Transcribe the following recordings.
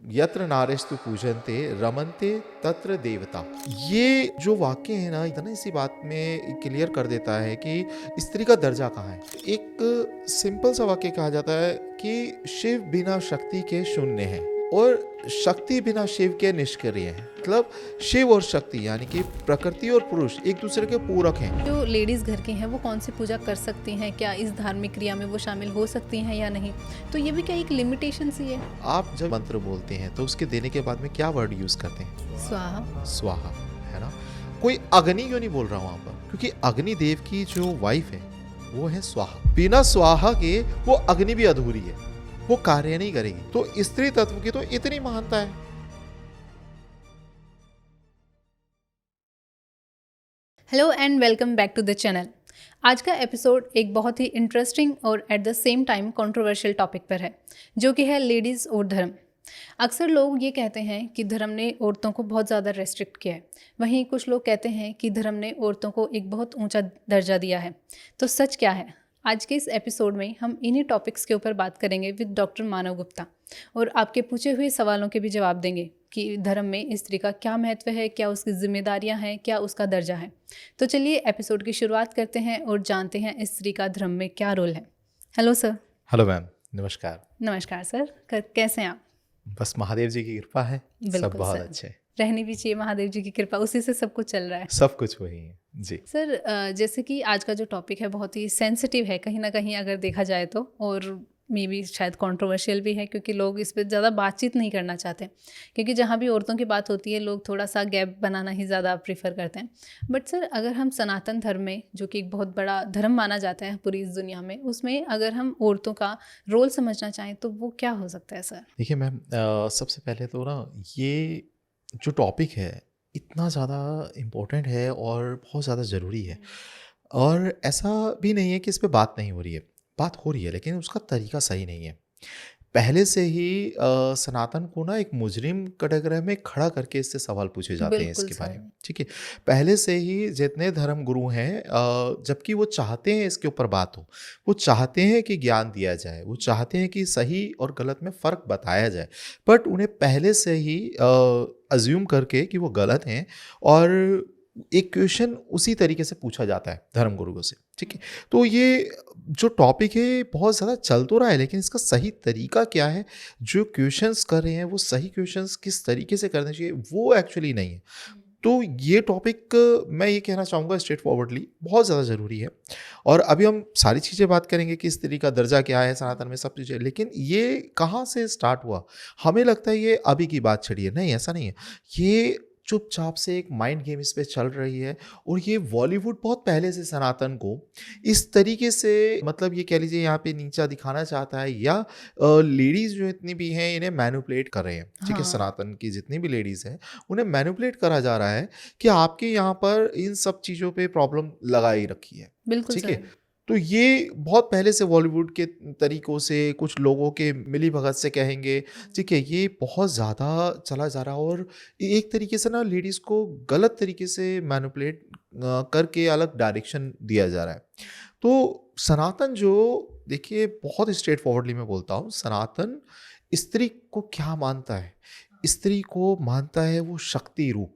यत्र नारेस्तु पूजन्ते रमन्ते तत्र देवता। ये जो वाक्य है ना, इतना इसी बात में क्लियर कर देता है कि स्त्री का दर्जा कहाँ है। एक सिंपल सा वाक्य कहा जाता है कि शिव बिना शक्ति के शून्य है और शक्ति बिना शिव के निष्क्रिय है। मतलब शिव और शक्ति यानी कि प्रकृति और पुरुष एक दूसरे के पूरक हैं। जो लेडीज़ घर की हैं वो कौन सी पूजा कर सकती हैं, क्या इस धार्मिक क्रिया में वो शामिल हो सकती हैं या नहीं, तो ये भी क्या एक लिमिटेशन सी है। आप जब मंत्र बोलते हैं तो उसके देने के बाद में क्या वर्ड यूज करते हैं? स्वाहा। स्वाहा, है ना। कोई अग्नि क्यों नहीं बोल रहा हूं वहां पर? क्योंकि अग्निदेव की जो वाइफ है वो है स्वाहा। बिना स्वाहा के वो अग्नि भी अधूरी है, वो कार्य नहीं करेगी। तो स्त्री तत्व की तो इतनी महानता है। Hello and welcome back to the channel. आज का एपिसोड एक बहुत ही इंटरेस्टिंग और at the same time controversial topic पर है, जो कि है लेडीज़ और धर्म। अक्सर लोग ये कहते हैं कि धर्म ने औरतों को बहुत ज़्यादा रेस्ट्रिक्ट किया है, वहीं कुछ लोग कहते हैं कि धर्म ने औरतों को एक बहुत ऊंचा दर्जा दिया है। तो सच क्या है? आज के इस एपिसोड में हम इन्हीं टॉपिक्स के ऊपर बात करेंगे विद डॉक्टर मानव गुप्ता, और आपके पूछे हुए सवालों के भी जवाब देंगे कि धर्म में स्त्री का क्या महत्व है, क्या उसकी जिम्मेदारियां हैं, क्या उसका दर्जा है। तो चलिए एपिसोड की शुरुआत करते हैं और जानते हैं स्त्री का धर्म में क्या रोल है। Hello sir. हेलो मैम, नमस्कार। नमस्कार सर, कैसे हैं आप? बस महादेव जी की कृपा है, सब बिल्कुल बहुत सर। अच्छे। रहनी भी चाहिए महादेव जी की कृपा, उसी से सब कुछ चल रहा है। सब कुछ वही है जी। सर, जैसे कि आज का जो टॉपिक है बहुत ही सेंसिटिव है कहीं ना कहीं अगर देखा जाए तो, और मे बी शायद कंट्रोवर्शियल भी है क्योंकि लोग इस पर ज़्यादा बातचीत नहीं करना चाहते, क्योंकि जहाँ भी औरतों की बात होती है लोग थोड़ा सा गैप बनाना ही ज़्यादा प्रीफर करते हैं। बट सर, अगर हम सनातन धर्म में, जो कि एक बहुत बड़ा धर्म माना जाता है पूरी इस दुनिया में, उसमें अगर हम औरतों का रोल समझना चाहें तो वो क्या हो सकता है सर? देखिए मैम, सबसे पहले तो ना, ये जो टॉपिक है इतना ज़्यादा इम्पोर्टेंट है और बहुत ज़्यादा ज़रूरी है। और ऐसा भी नहीं है कि इस पे बात नहीं हो रही है, बात हो रही है, लेकिन उसका तरीका सही नहीं है। पहले से ही सनातन को ना एक मुजरिम कटघरे में खड़ा करके इससे सवाल पूछे जाते हैं बिल्कुल इसके बारे सर। में, ठीक है। पहले से ही जितने धर्म गुरु हैं, जबकि वो चाहते हैं इसके ऊपर बात हो, वो चाहते हैं कि ज्ञान दिया जाए, वो चाहते हैं कि सही और गलत में फ़र्क बताया जाए, बट उन्हें पहले से ही अज्यूम करके कि वो गलत हैं, और एक क्वेश्चन उसी तरीके से पूछा जाता है धर्मगुरुओं से, ठीक है। तो ये जो टॉपिक है बहुत ज़्यादा चल तो रहा है, लेकिन इसका सही तरीका क्या है, जो क्वेश्चंस कर रहे हैं वो सही क्वेश्चंस किस तरीके से करने चाहिए, वो एक्चुअली नहीं है। तो ये टॉपिक, मैं ये कहना चाहूँगा स्ट्रेट फॉरवर्डली, बहुत ज़्यादा ज़रूरी है। और अभी हम सारी चीज़ें बात करेंगे कि स्त्री का दर्जा क्या है सनातन में, सब चीज़ें, लेकिन ये कहाँ से स्टार्ट हुआ? हमें लगता है ये अभी की बात छड़ी है, नहीं, ऐसा नहीं है। ये चुपचाप से एक माइंड गेम इस पे चल रही है, और ये बॉलीवुड बहुत पहले से सनातन को इस तरीके से, मतलब ये कह लीजिए यहाँ पे नीचा दिखाना चाहता है, या लेडीज़ जो इतनी भी हैं इन्हें मैनिपुलेट कर रहे हैं, ठीक है। हाँ। सनातन की जितनी भी लेडीज़ हैं उन्हें मैनिपुलेट करा जा रहा है कि आपके यहाँ पर इन सब चीज़ों पे प्रॉब्लम लगाई रखी है, बिल्कुल ठीक है। सर। तो ये बहुत पहले से बॉलीवुड के तरीकों से, कुछ लोगों के मिली भगत से कहेंगे, ठीक है, ये बहुत ज़्यादा चला जा रहा है, और एक तरीके से ना लेडीज़ को गलत तरीके से मैनिपुलेट करके अलग डायरेक्शन दिया जा रहा है। तो सनातन जो, देखिए बहुत स्ट्रेट फॉरवर्डली मैं बोलता हूँ, सनातन स्त्री को क्या मानता है? स्त्री को मानता है वो शक्ति रूप,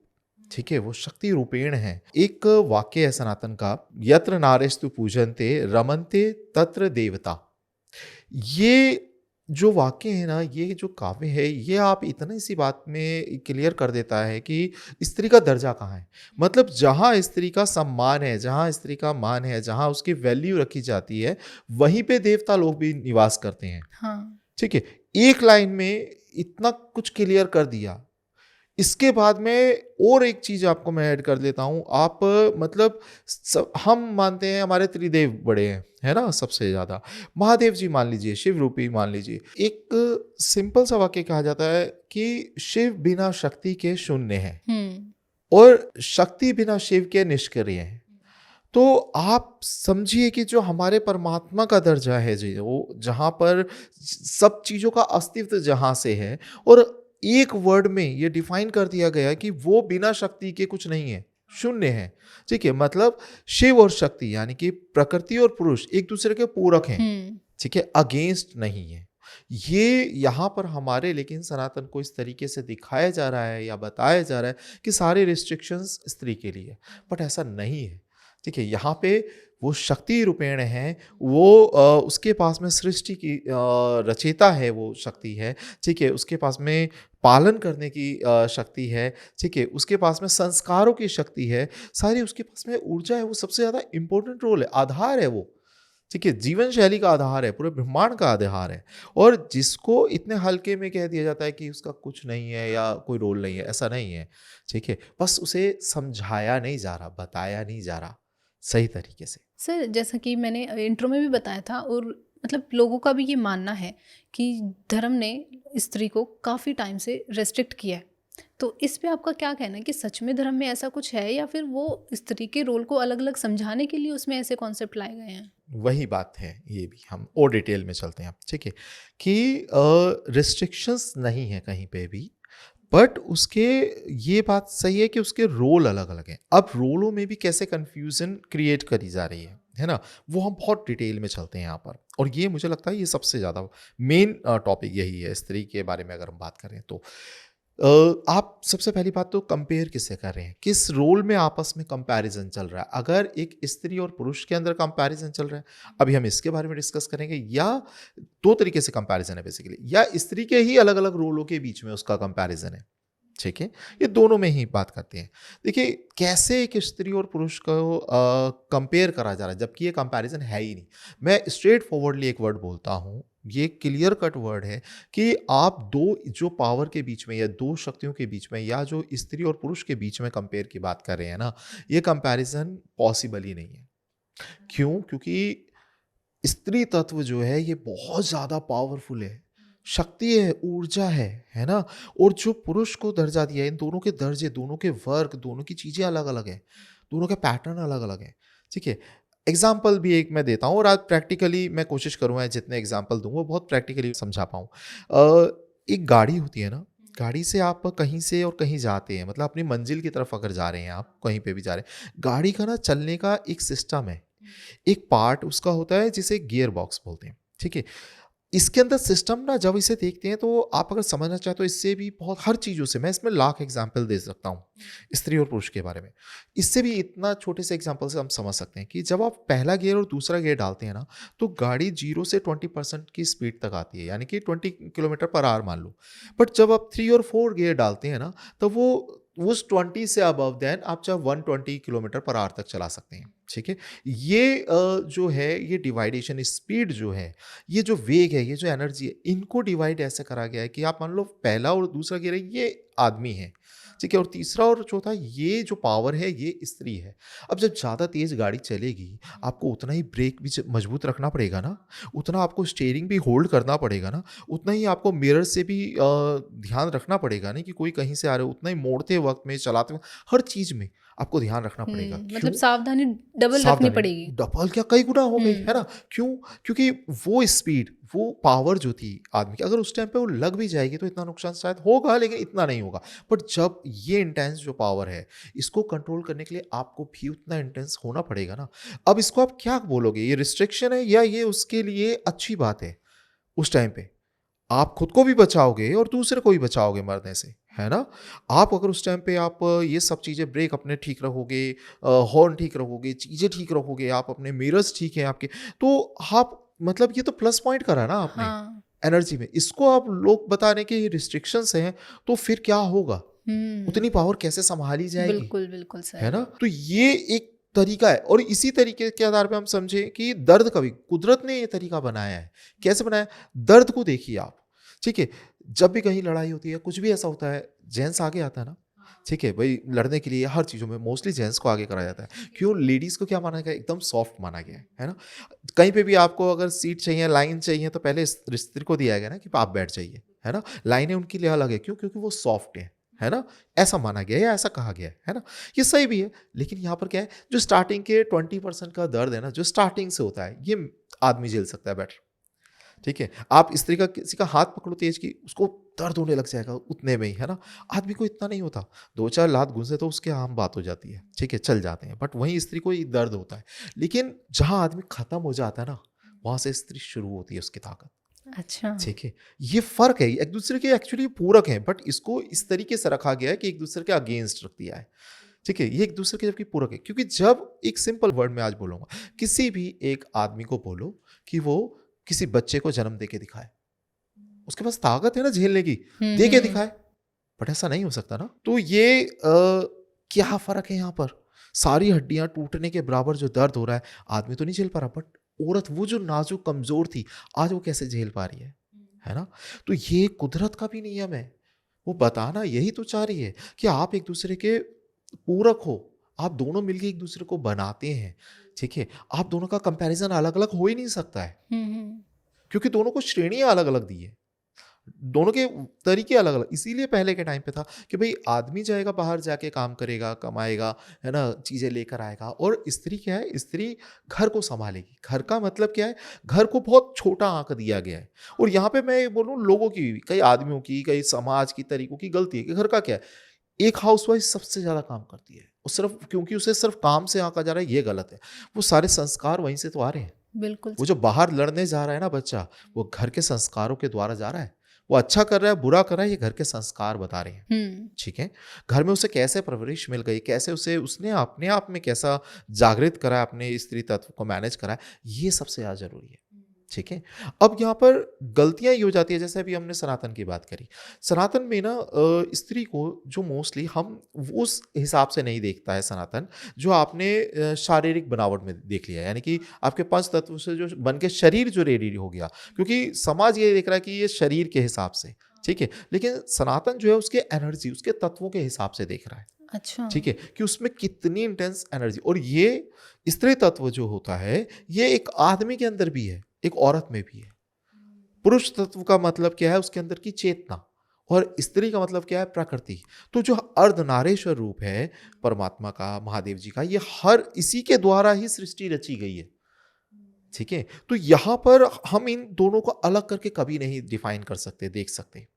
ठीक है, वो शक्ति रूपेण है। एक वाक्य है सनातन का, यत्र नारेस्तु पूजन्ते रमन्ते तत्र देवता। ये जो वाक्य है ना, ये जो काव्य है, ये आप इतनी सी बात में क्लियर कर देता है कि स्त्री का दर्जा कहाँ है। मतलब जहाँ स्त्री का सम्मान है, जहाँ स्त्री का मान है, जहाँ उसकी वैल्यू रखी जाती है, वहीं पे देवता लोग भी निवास करते हैं, हाँ। ठीक है। एक लाइन में इतना कुछ क्लियर कर दिया। इसके बाद में और एक चीज आपको मैं ऐड कर देता हूं। आप, मतलब हम मानते हैं हमारे त्रिदेव बड़े हैं, है ना, सबसे ज्यादा महादेव जी मान लीजिए, शिव रूपी मान लीजिए। एक सिंपल सा वाक्य कहा जाता है कि शिव बिना शक्ति के शून्य है और शक्ति बिना शिव के निष्क्रिय है। तो आप समझिए कि जो हमारे परमात्मा का दर्जा है जी, वो जहाँ पर सब चीज़ों का अस्तित्व जहाँ से है, और एक वर्ड में ये डिफाइन कर दिया गया कि वो बिना शक्ति के कुछ नहीं है, शून्य है, ठीक है। मतलब शिव और शक्ति यानी कि प्रकृति और पुरुष एक दूसरे के पूरक हैं, ठीक है, अगेंस्ट नहीं है। ये यहाँ पर हमारे लेकिन सनातन को इस तरीके से दिखाया जा रहा है या बताया जा रहा है कि सारे रिस्ट्रिक्शंस स्त्री के लिए, बट ऐसा नहीं है। ठीक है, यहाँ पे वो शक्ति रूपेण है, वो उसके पास में सृष्टि की रचयिता है, वो शक्ति है। ठीक है, उसके पास में पालन करने की शक्ति है। ठीक है, उसके पास में संस्कारों की शक्ति है, सारी उसके पास में ऊर्जा है। वो सबसे ज़्यादा इंपॉर्टेंट रोल है, आधार है वो। ठीक है, जीवन शैली का आधार है, पूरे ब्रह्मांड का आधार है। और जिसको इतने हल्के में कह दिया जाता है कि उसका कुछ नहीं है या कोई रोल नहीं है, ऐसा नहीं है। ठीक है, बस उसे समझाया नहीं जा रहा, बताया नहीं जा रहा सही तरीके से। सर, जैसा कि मैंने इंट्रो में भी बताया था, और मतलब लोगों का भी ये मानना है कि धर्म ने स्त्री को काफ़ी टाइम से रेस्ट्रिक्ट किया है। तो इस पे आपका क्या कहना है कि सच में धर्म में ऐसा कुछ है, या फिर वो स्त्री के रोल को अलग अलग समझाने के लिए उसमें ऐसे कॉन्सेप्ट लाए गए हैं? वही बात है, ये भी हम और डिटेल में चलते हैं अब। ठीक है, कि रिस्ट्रिक्शंस नहीं है कहीं पे भी, बट उसके ये बात सही है कि उसके रोल अलग अलग हैं। अब रोलों में भी कैसे कंफ्यूजन क्रिएट करी जा रही है ना, वो हम बहुत डिटेल में चलते हैं यहाँ पर। और ये मुझे लगता है ये सबसे ज़्यादा मेन टॉपिक यही है स्त्री के बारे में अगर हम बात करें तो। आप सबसे पहली बात तो कंपेयर किससे कर रहे हैं, किस रोल में आपस में कंपैरिजन चल रहा है। अगर एक स्त्री और पुरुष के अंदर कंपैरिजन चल रहा है, अभी हम इसके बारे में डिस्कस करेंगे, या दो तरीके से कंपैरिजन है बेसिकली, या स्त्री के ही अलग अलग रोलों के बीच में उसका कंपैरिजन है। ठीक है, ये दोनों में ही बात करते हैं। देखिए कैसे एक स्त्री और पुरुष को कंपेयर करा जा रहा है, जबकि ये कंपैरिजन है ही नहीं। मैं स्ट्रेट फॉरवर्डली एक वर्ड बोलता हूँ, ये क्लियर कट वर्ड है कि आप दो जो पावर के बीच में या दो शक्तियों के बीच में या जो स्त्री और पुरुष के बीच में कंपेयर की बात कर रहे हैं ना, ये कंपैरिजन पॉसिबल ही नहीं है। क्यों? क्योंकि स्त्री तत्व जो है ये बहुत ज़्यादा पावरफुल है, शक्ति है, ऊर्जा है ना? और जो पुरुष को दर्जा दिया है, इन दोनों के दर्जे, दोनों के वर्क, दोनों की चीज़ें अलग-अलग हैं, दोनों के पैटर्न अलग-अलग हैं। ठीक है? एग्ज़ाम्पल भी एक मैं देता हूँ और आज प्रैक्टिकली मैं कोशिश करूँगा जितने एग्ज़ाम्पल दूँ वो बहुत प्रैक्टिकली समझा पाऊँ। एक गाड़ी होती है ना, गाड़ी से आप कहीं से और कहीं जाते हैं, मतलब अपनी मंज़िल की तरफ अगर जा रहे हैं आप, कहीं पे भी जा रहे हैं, गाड़ी का ना चलने का एक सिस्टम है। एक पार्ट उसका होता है जिसे गियर बॉक्स बोलते हैं। ठीक है, इसके अंदर सिस्टम ना जब इसे देखते हैं तो आप अगर समझना चाहें तो इससे भी बहुत हर चीज़ों से मैं इसमें लाख एग्जाम्पल दे सकता हूँ स्त्री और पुरुष के बारे में। इससे भी इतना छोटे से एग्जाम्पल से हम समझ सकते हैं कि जब आप पहला गियर और दूसरा गियर डालते हैं ना, तो गाड़ी 0 से 20% की स्पीड तक आती है, यानी कि 20 किलोमीटर पर आवर मान लो। बट जब आप 3 और 4 गियर डालते हैं ना, तो वो उस 20 से अबव देन आप चाहे 120 किलोमीटर पर आवर तक चला सकते हैं। ठीक है, ये जो है ये डिवाइडेशन स्पीड जो है, ये जो वेग है, ये जो एनर्जी है, इनको डिवाइड ऐसे करा गया है कि आप मान लो पहला और दूसरा गियर है ये आदमी है। ठीक है, और तीसरा और चौथा ये जो पावर है ये स्त्री है। अब जब ज़्यादा तेज़ गाड़ी चलेगी, आपको उतना ही ब्रेक भी मजबूत रखना पड़ेगा ना, उतना आपको स्टीयरिंग भी होल्ड करना पड़ेगा ना, उतना ही आपको मिरर से भी ध्यान रखना पड़ेगा ना कि कोई कहीं से आ रहा है, उतना ही मोड़ते वक्त में, चलाते वक्त, हर चीज़ में आपको ध्यान रखना पड़ेगा। मतलब सावधानी डबल रखनी सावधानी पड़ेगी। डबल क्या कई गुना हो गई है ना। क्यों? क्योंकि वो स्पीड, वो पावर जो थी आदमी की, अगर उस टाइम पे वो लग भी जाएगी तो इतना नुकसान शायद होगा, लेकिन इतना नहीं होगा। बट जब ये इंटेंस जो पावर है, इसको कंट्रोल करने के लिए आपको भी उतना इंटेंस होना पड़ेगा ना। अब इसको आप क्या बोलोगे, ये रिस्ट्रिक्शन है या ये उसके लिए अच्छी बात है? उस टाइम पे आप खुद को भी बचाओगे और दूसरे को भी बचाओगे मरने से, है ना? आप अगर उस टाइम पे आप ये सब चीज़ें, ब्रेक अपने ठीक रखोगे, हॉर्न ठीक रखोगे, चीज़ें ठीक रखोगे, आप अपने मिरर्स ठीक हैं आपके, तो आप मतलब ये तो प्लस पॉइंट करा ना आपने हाँ। एनर्जी में। इसको आप लोग बता रहे हैं कि ये रिस्ट्रिक्शंस हैं, तो फिर क्या होगा? उतनी पावर कैसे संभाली जाएगी? बिल्कुल बिल्कुल सर। है ना? तो ये एक तरीका है, और इसी तरीके के आधार पे हम समझे कि दर्द का भी कुदरत ने ये तरीका बनाया है। कैसे बनाया? दर्द को देखिए आप। ठीक है, जब भी कहीं लड़ाई होती है, कुछ भी ऐसा होता है, जेंट्स आगे आता है ना। ठीक है भाई, लड़ने के लिए हर चीज़ों में मोस्टली जेंट्स को आगे कराया जाता है। क्यों? लेडीज़ को क्या माना गया? एकदम सॉफ्ट माना गया है ना। कहीं पे भी आपको अगर सीट चाहिए, लाइन चाहिए, तो पहले स्त्री को दिया गया ना कि आप बैठ जाइए, है ना। लाइनें उनके लिए अलग है, क्यों? क्योंकि वो सॉफ्ट है ना। ऐसा माना गया या ऐसा कहा गया है ना। ये सही भी है, लेकिन यहाँ पर क्या है, जो स्टार्टिंग के 20% का दर्द है ना, जो स्टार्टिंग से होता है, ये आदमी झेल सकता है बेटर। ठीक है, आप स्त्री का किसी का हाथ पकड़ो तेज की, उसको दर्द होने लग जाएगा उतने में ही, है ना। आदमी को इतना नहीं होता, 2-4 लात घुसे तो उसके आम बात हो जाती है। ठीक है, चल जाते हैं। बट वहीं स्त्री को ये दर्द होता है। लेकिन जहाँ आदमी खत्म हो जाता है ना, वहाँ से स्त्री शुरू होती है उसकी ताकत। अच्छा। ठीक है, ये फ़र्क है, एक दूसरे के एक्चुअली पूरक हैं, बट इसको इस तरीके से रखा गया है कि एक दूसरे के अगेंस्ट रख दिया है। ठीक है, ये एक दूसरे के जबकि पूरक है, क्योंकि जब एक सिंपल वर्ड में आज बोलूँगा, किसी भी एक आदमी को बोलो कि वो किसी बच्चे को जन्म दे के दिखाए, उसके पास ताकत है ना झेलने की, दे के हम्म। दिखाए, बट ऐसा नहीं हो सकता ना। तो ये क्या फ़र्क है यहाँ पर? सारी हड्डियाँ टूटने के बराबर जो दर्द हो रहा है, आदमी तो नहीं झेल पा रहा, बट औरत वो जो नाजुक कमज़ोर थी, आज वो कैसे झेल पा रही है ना? तो ये कुदरत का भी नियम है। वो बताना यही तो चाह रही है कि आप एक दूसरे के पूरक हो, आप दोनों मिलके एक दूसरे को बनाते हैं, ठीक है? आप दोनों का कंपैरिज़न अलग-अलग हो ही नहीं सकता है, हम्म। क्योंकि दोनों को श्रेणियाँ अलग-अलग दी है। दोनों के तरीके अलग-अलग, इसीलिए पहले के टाइम पे था कि भई आदमी जाएगा बाहर जाके काम करेगा, कमाएगा, है ना? चीज़ें लेकर आएगा, और स्त्री क्या है? स्त्री घर को सँभालेगी। घर का मतलब क्या है? घर को बहुत छोटा आँक दिया गया है, और यहाँ पे मैं बोलूँ लोगों की भी, कई आदमियों की, कई समाज की तरीकों की गलती है कि घर का क्या है? एक हाउसवाइफ सबसे ज़्यादा काम करती है, और सिर्फ़ क्योंकि उसे सिर्फ़ काम से आँका जा रहा है, ये गलत है। वो सारे संस्कार वहीं से तो आ रहे हैं। बिल्कुल वो सही। जो बाहर लड़ने जा रहा है ना बच्चा, वो घर के संस्कारों के द्वारा जा रहा है। वो अच्छा कर रहा है, बुरा कर रहा है, ये घर के संस्कार बता रहे हैं। हम्म। ठीक है? घर में उसे कैसे परवरिश मिल गई, कैसे उसे उसने अपने आप में कैसा जागृत करा है, अपने स्त्री तत्व को मैनेज करा है, ये सबसे ज़्यादा ज़रूरी है। ठीक है? अब यहाँ पर गलतियाँ ये हो जाती है, जैसे अभी हमने सनातन की बात करी। सनातन में ना स्त्री को जो मोस्टली हम वो उस हिसाब से नहीं देखता है सनातन, जो आपने शारीरिक बनावट में देख लिया है। यानी कि आपके पंच तत्व से जो बन के शरीर जो रेडी हो गया, क्योंकि समाज ये देख रहा है कि ये शरीर के हिसाब से, ठीक है? लेकिन सनातन जो है उसके एनर्जी, उसके तत्वों के हिसाब से देख रहा है। अच्छा। ठीक है? कि उसमें कितनी इंटेंस एनर्जी, और ये स्त्री तत्व जो होता है, ये एक आदमी के अंदर भी है, एक औरत में भी है। पुरुष तत्व का मतलब क्या है? उसके अंदर की चेतना, और स्त्री का मतलब क्या है? प्रकृति। तो जो अर्धनारीश्वर रूप है परमात्मा का, महादेव जी का, ये हर इसी के द्वारा ही सृष्टि रची गई है। ठीक है? तो यहाँ पर हम इन दोनों को अलग करके कभी नहीं डिफाइन कर सकते, देख सकते।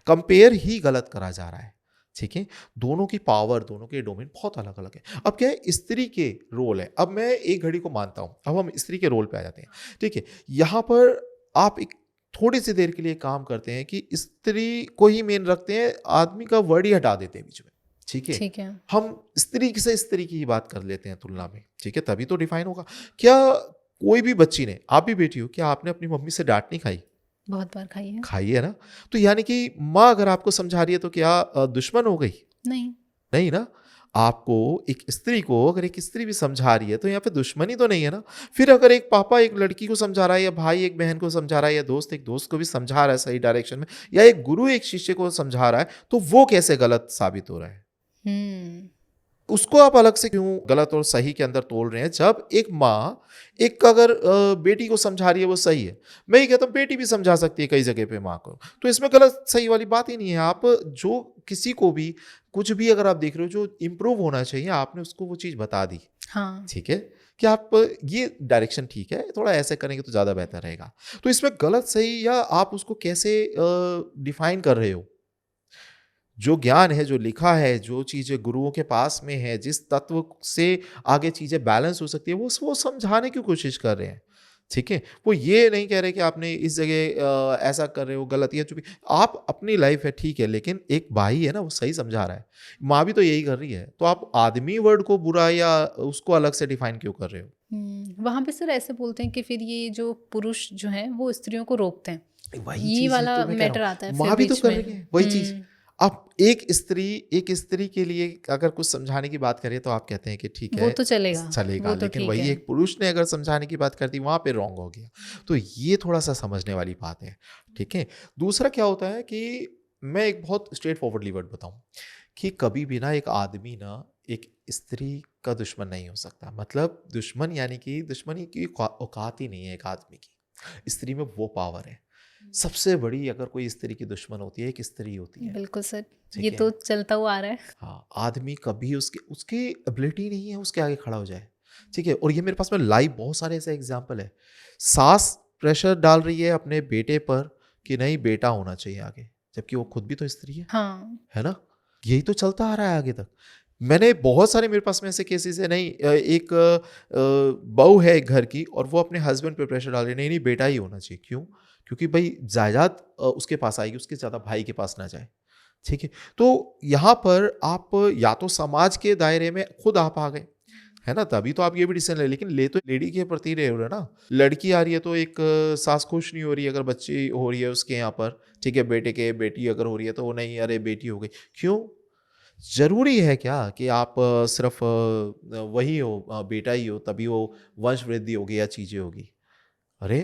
कंपेयर ही गलत करा जा रहा है। ठीक है? दोनों की पावर, दोनों के डोमेन बहुत अलग-अलग है। अब क्या है? स्त्री के रोल है। अब मैं एक घड़ी को मानता हूँ। अब हम स्त्री के रोल पे आ जाते हैं। ठीक है? यहाँ पर आप एक थोड़ी-सी देर के लिए काम करते हैं कि स्त्री को ही मेन रखते हैं, आदमी का वर्ड ही हटा देते हैं बीच में। ठीक है? ठीक है। हम स्त्री से स्त्री की ही बात कर लेते हैं तुलना में। ठीक है? तभी तो डिफाइन होगा। क्या कोई भी बच्ची ने, आप भी बेटी हो, क्या आपने अपनी मम्मी से डाँट नहीं खाई? बहुत बार खाई है। खाई है ना? तो यानी कि माँ अगर आपको समझा रही है तो क्या दुश्मन हो गई? नहीं। नहीं ना? आपको, एक स्त्री को अगर एक स्त्री भी समझा रही है तो यहाँ पे दुश्मनी तो नहीं है ना? फिर अगर एक पापा एक लड़की को समझा रहा है, या भाई एक बहन को समझा रहा है, या दोस्त एक दोस्त को भी समझा रहा है सही डायरेक्शन में, या एक गुरु एक शिष्य को समझा रहा है, तो वो कैसे गलत साबित हो रहा है? हम्म। उसको आप अलग से क्यों गलत और सही के अंदर तोल रहे हैं? जब एक माँ एक अगर बेटी को समझा रही है वो सही है, मैं ये कहता हूँ बेटी भी समझा सकती है कई जगह पे माँ को, तो इसमें गलत सही वाली बात ही नहीं है। आप जो किसी को भी कुछ भी अगर आप देख रहे हो जो इम्प्रूव होना चाहिए, आपने उसको वो चीज़ बता दी, हाँ। ठीक है, कि आप ये डायरेक्शन ठीक है, थोड़ा ऐसे करेंगे तो ज़्यादा बेहतर रहेगा। तो इसमें गलत सही या आप उसको कैसे डिफाइन कर रहे हो? जो ज्ञान है, जो लिखा है, जो चीज़ें गुरुओं के पास में है, जिस तत्व से आगे चीज़ें बैलेंस हो सकती है, वो समझाने की कोशिश कर रहे हैं। ठीक है? वो ये नहीं कह रहे कि आपने इस जगह ऐसा कर रहे हो, गलत है, जो भी आप अपनी लाइफ है ठीक है, लेकिन एक भाई है ना, वो सही समझा रहा है। माँ भी तो यही कर रही है। तो आप आदमी वर्ड को बुरा या उसको अलग से डिफाइन क्यों कर रहे हो? वहाँ पे सर ऐसे बोलते हैं कि फिर ये जो पुरुष जो हैं वो स्त्रियों को रोकते हैं, वही ये चीज़ है वाला तो मैं कह मैटर रहा आता है हूँ। फिर माँ भी तो बीच कर में। रही है, वही चीज़। अब एक स्त्री के लिए अगर कुछ समझाने की बात करें तो आप कहते हैं कि ठीक वो है, तो चलेगा, चलेगा, वो तो लेकिन ठीक वही है। एक पुरुष ने अगर समझाने की बात कर दी, वहाँ पे रॉन्ग हो गया। तो ये थोड़ा-सा समझने वाली बात है, ठीक है? दूसरा क्या होता है कि मैं एक बहुत स्ट्रेट फॉरवर्डली वर्ड बताऊँ कि कभी भी ना एक आदमी ना एक स्त्री का दुश्मन नहीं हो सकता। मतलब दुश्मन यानी कि दुश्मनी की औकात ही नहीं है एक आदमी की। स्त्री में वो पावर है। सबसे बड़ी अगर कोई स्त्री की दुश्मन होती है, एक स्त्री होती है। बिल्कुल सर, ठीक ये है? तो चलता हुआ आ रहा है। हाँ, आदमी कभी उसकी उसकी एबिलिटी नहीं है उसके आगे खड़ा हो जाए, ठीक है? और ये मेरे पास में लाइव बहुत सारे ऐसे एग्जाम्पल है। सास प्रेशर डाल रही है अपने बेटे पर कि नहीं बेटा होना चाहिए आगे, जबकि वो खुद भी तो स्त्री हाँ। है ना? यही तो चलता आ रहा है आगे तक। मैंने बहुत सारे, मेरे पास में ऐसे केसेस है, नहीं एक बहू है एक घर की और वो अपने हस्बैंड पे प्रेशर डाल रही है, नहीं नहीं बेटा ही होना चाहिए। क्यों? क्योंकि भाई जायदाद उसके पास आएगी, उसके ज़्यादा भाई के पास ना जाए। ठीक है, तो यहाँ पर आप या तो समाज के दायरे में खुद आप आ गए, है ना, तभी तो आप ये भी डिसीजन ले, लेकिन ले तो लेडी के प्रति रहे हो रहे ना। लड़की आ रही है तो एक सास खुश नहीं हो रही है अगर बच्ची हो रही है उसके यहाँ पर, ठीक है, बेटे के बेटी अगर हो रही है तो वो नहीं, अरे बेटी हो गई, क्यों? जरूरी है क्या कि आप सिर्फ वही हो, बेटा ही हो तभी वो वंश वृद्धि होगी या चीजें होगी? अरे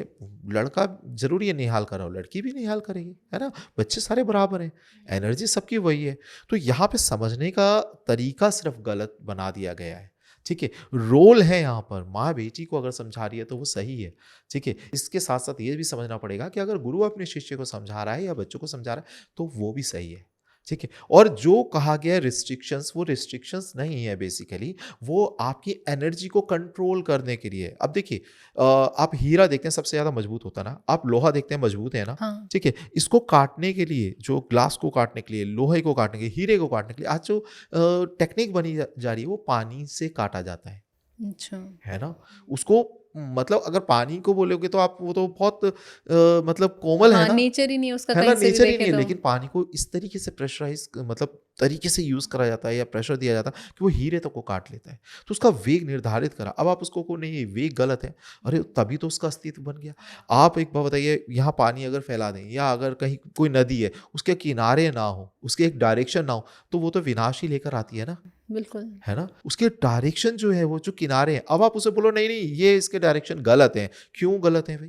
लड़का जरूरी है निहाल कर रहा हो, लड़की भी निहाल करेगी, है ना, बच्चे सारे बराबर हैं, एनर्जी सबकी वही है। तो यहाँ पे समझने का तरीका सिर्फ गलत बना दिया गया है। ठीक है, रोल है यहाँ पर, माँ बेटी को अगर समझा रही है तो वो सही है। ठीक है, इसके साथ साथ ये भी समझना पड़ेगा कि अगर गुरु अपने शिष्य को समझा रहा है या बच्चों को समझा रहा है तो वो भी सही है। ठीक है, और जो कहा गया रिस्ट्रिक्शंस, वो रिस्ट्रिक्शंस नहीं है बेसिकली, वो आपकी एनर्जी को कंट्रोल करने के लिए। अब देखिए, आप हीरा देखते हैं सबसे ज़्यादा मजबूत होता है ना, आप लोहा देखते हैं मजबूत है ना। हाँ। ठीक है, इसको काटने के लिए, जो ग्लास को काटने के लिए, लोहे को काटने के लिए, हीरे को काटने के लिए आज जो टेक्निक बनी जा रही है वो पानी से काटा जाता अच्छा। है ना। उसको मतलब अगर पानी को बोलोगे तो आप वो तो बहुत मतलब कोमल है हाँ, ना, नेचर ही नहीं उसका, है ना, कहीं से भी नेचर ही नहीं देखे है, तो। लेकिन पानी को इस तरीके से प्रेशराइज मतलब तरीके से यूज करा जाता है या प्रेशर दिया जाता है कि वो हीरे तक को काट लेता है। तो उसका वेग निर्धारित करा, अब आप उसको को नहीं ये वेग गलत है, अरे तभी तो उसका अस्तित्व बन गया। आप एक बात बताइए, यहाँ पानी अगर फैला दें या अगर कहीं कोई नदी है उसके किनारे ना हो, उसके एक डायरेक्शन ना हो, तो वो तो विनाश ही लेकर आती है ना, बिल्कुल। है ना। उसके डायरेक्शन जो है वो जो किनारे हैं, अब आप उसे बोलो नहीं नहीं ये इसके डायरेक्शन गलत है, क्यों गलत है भाई?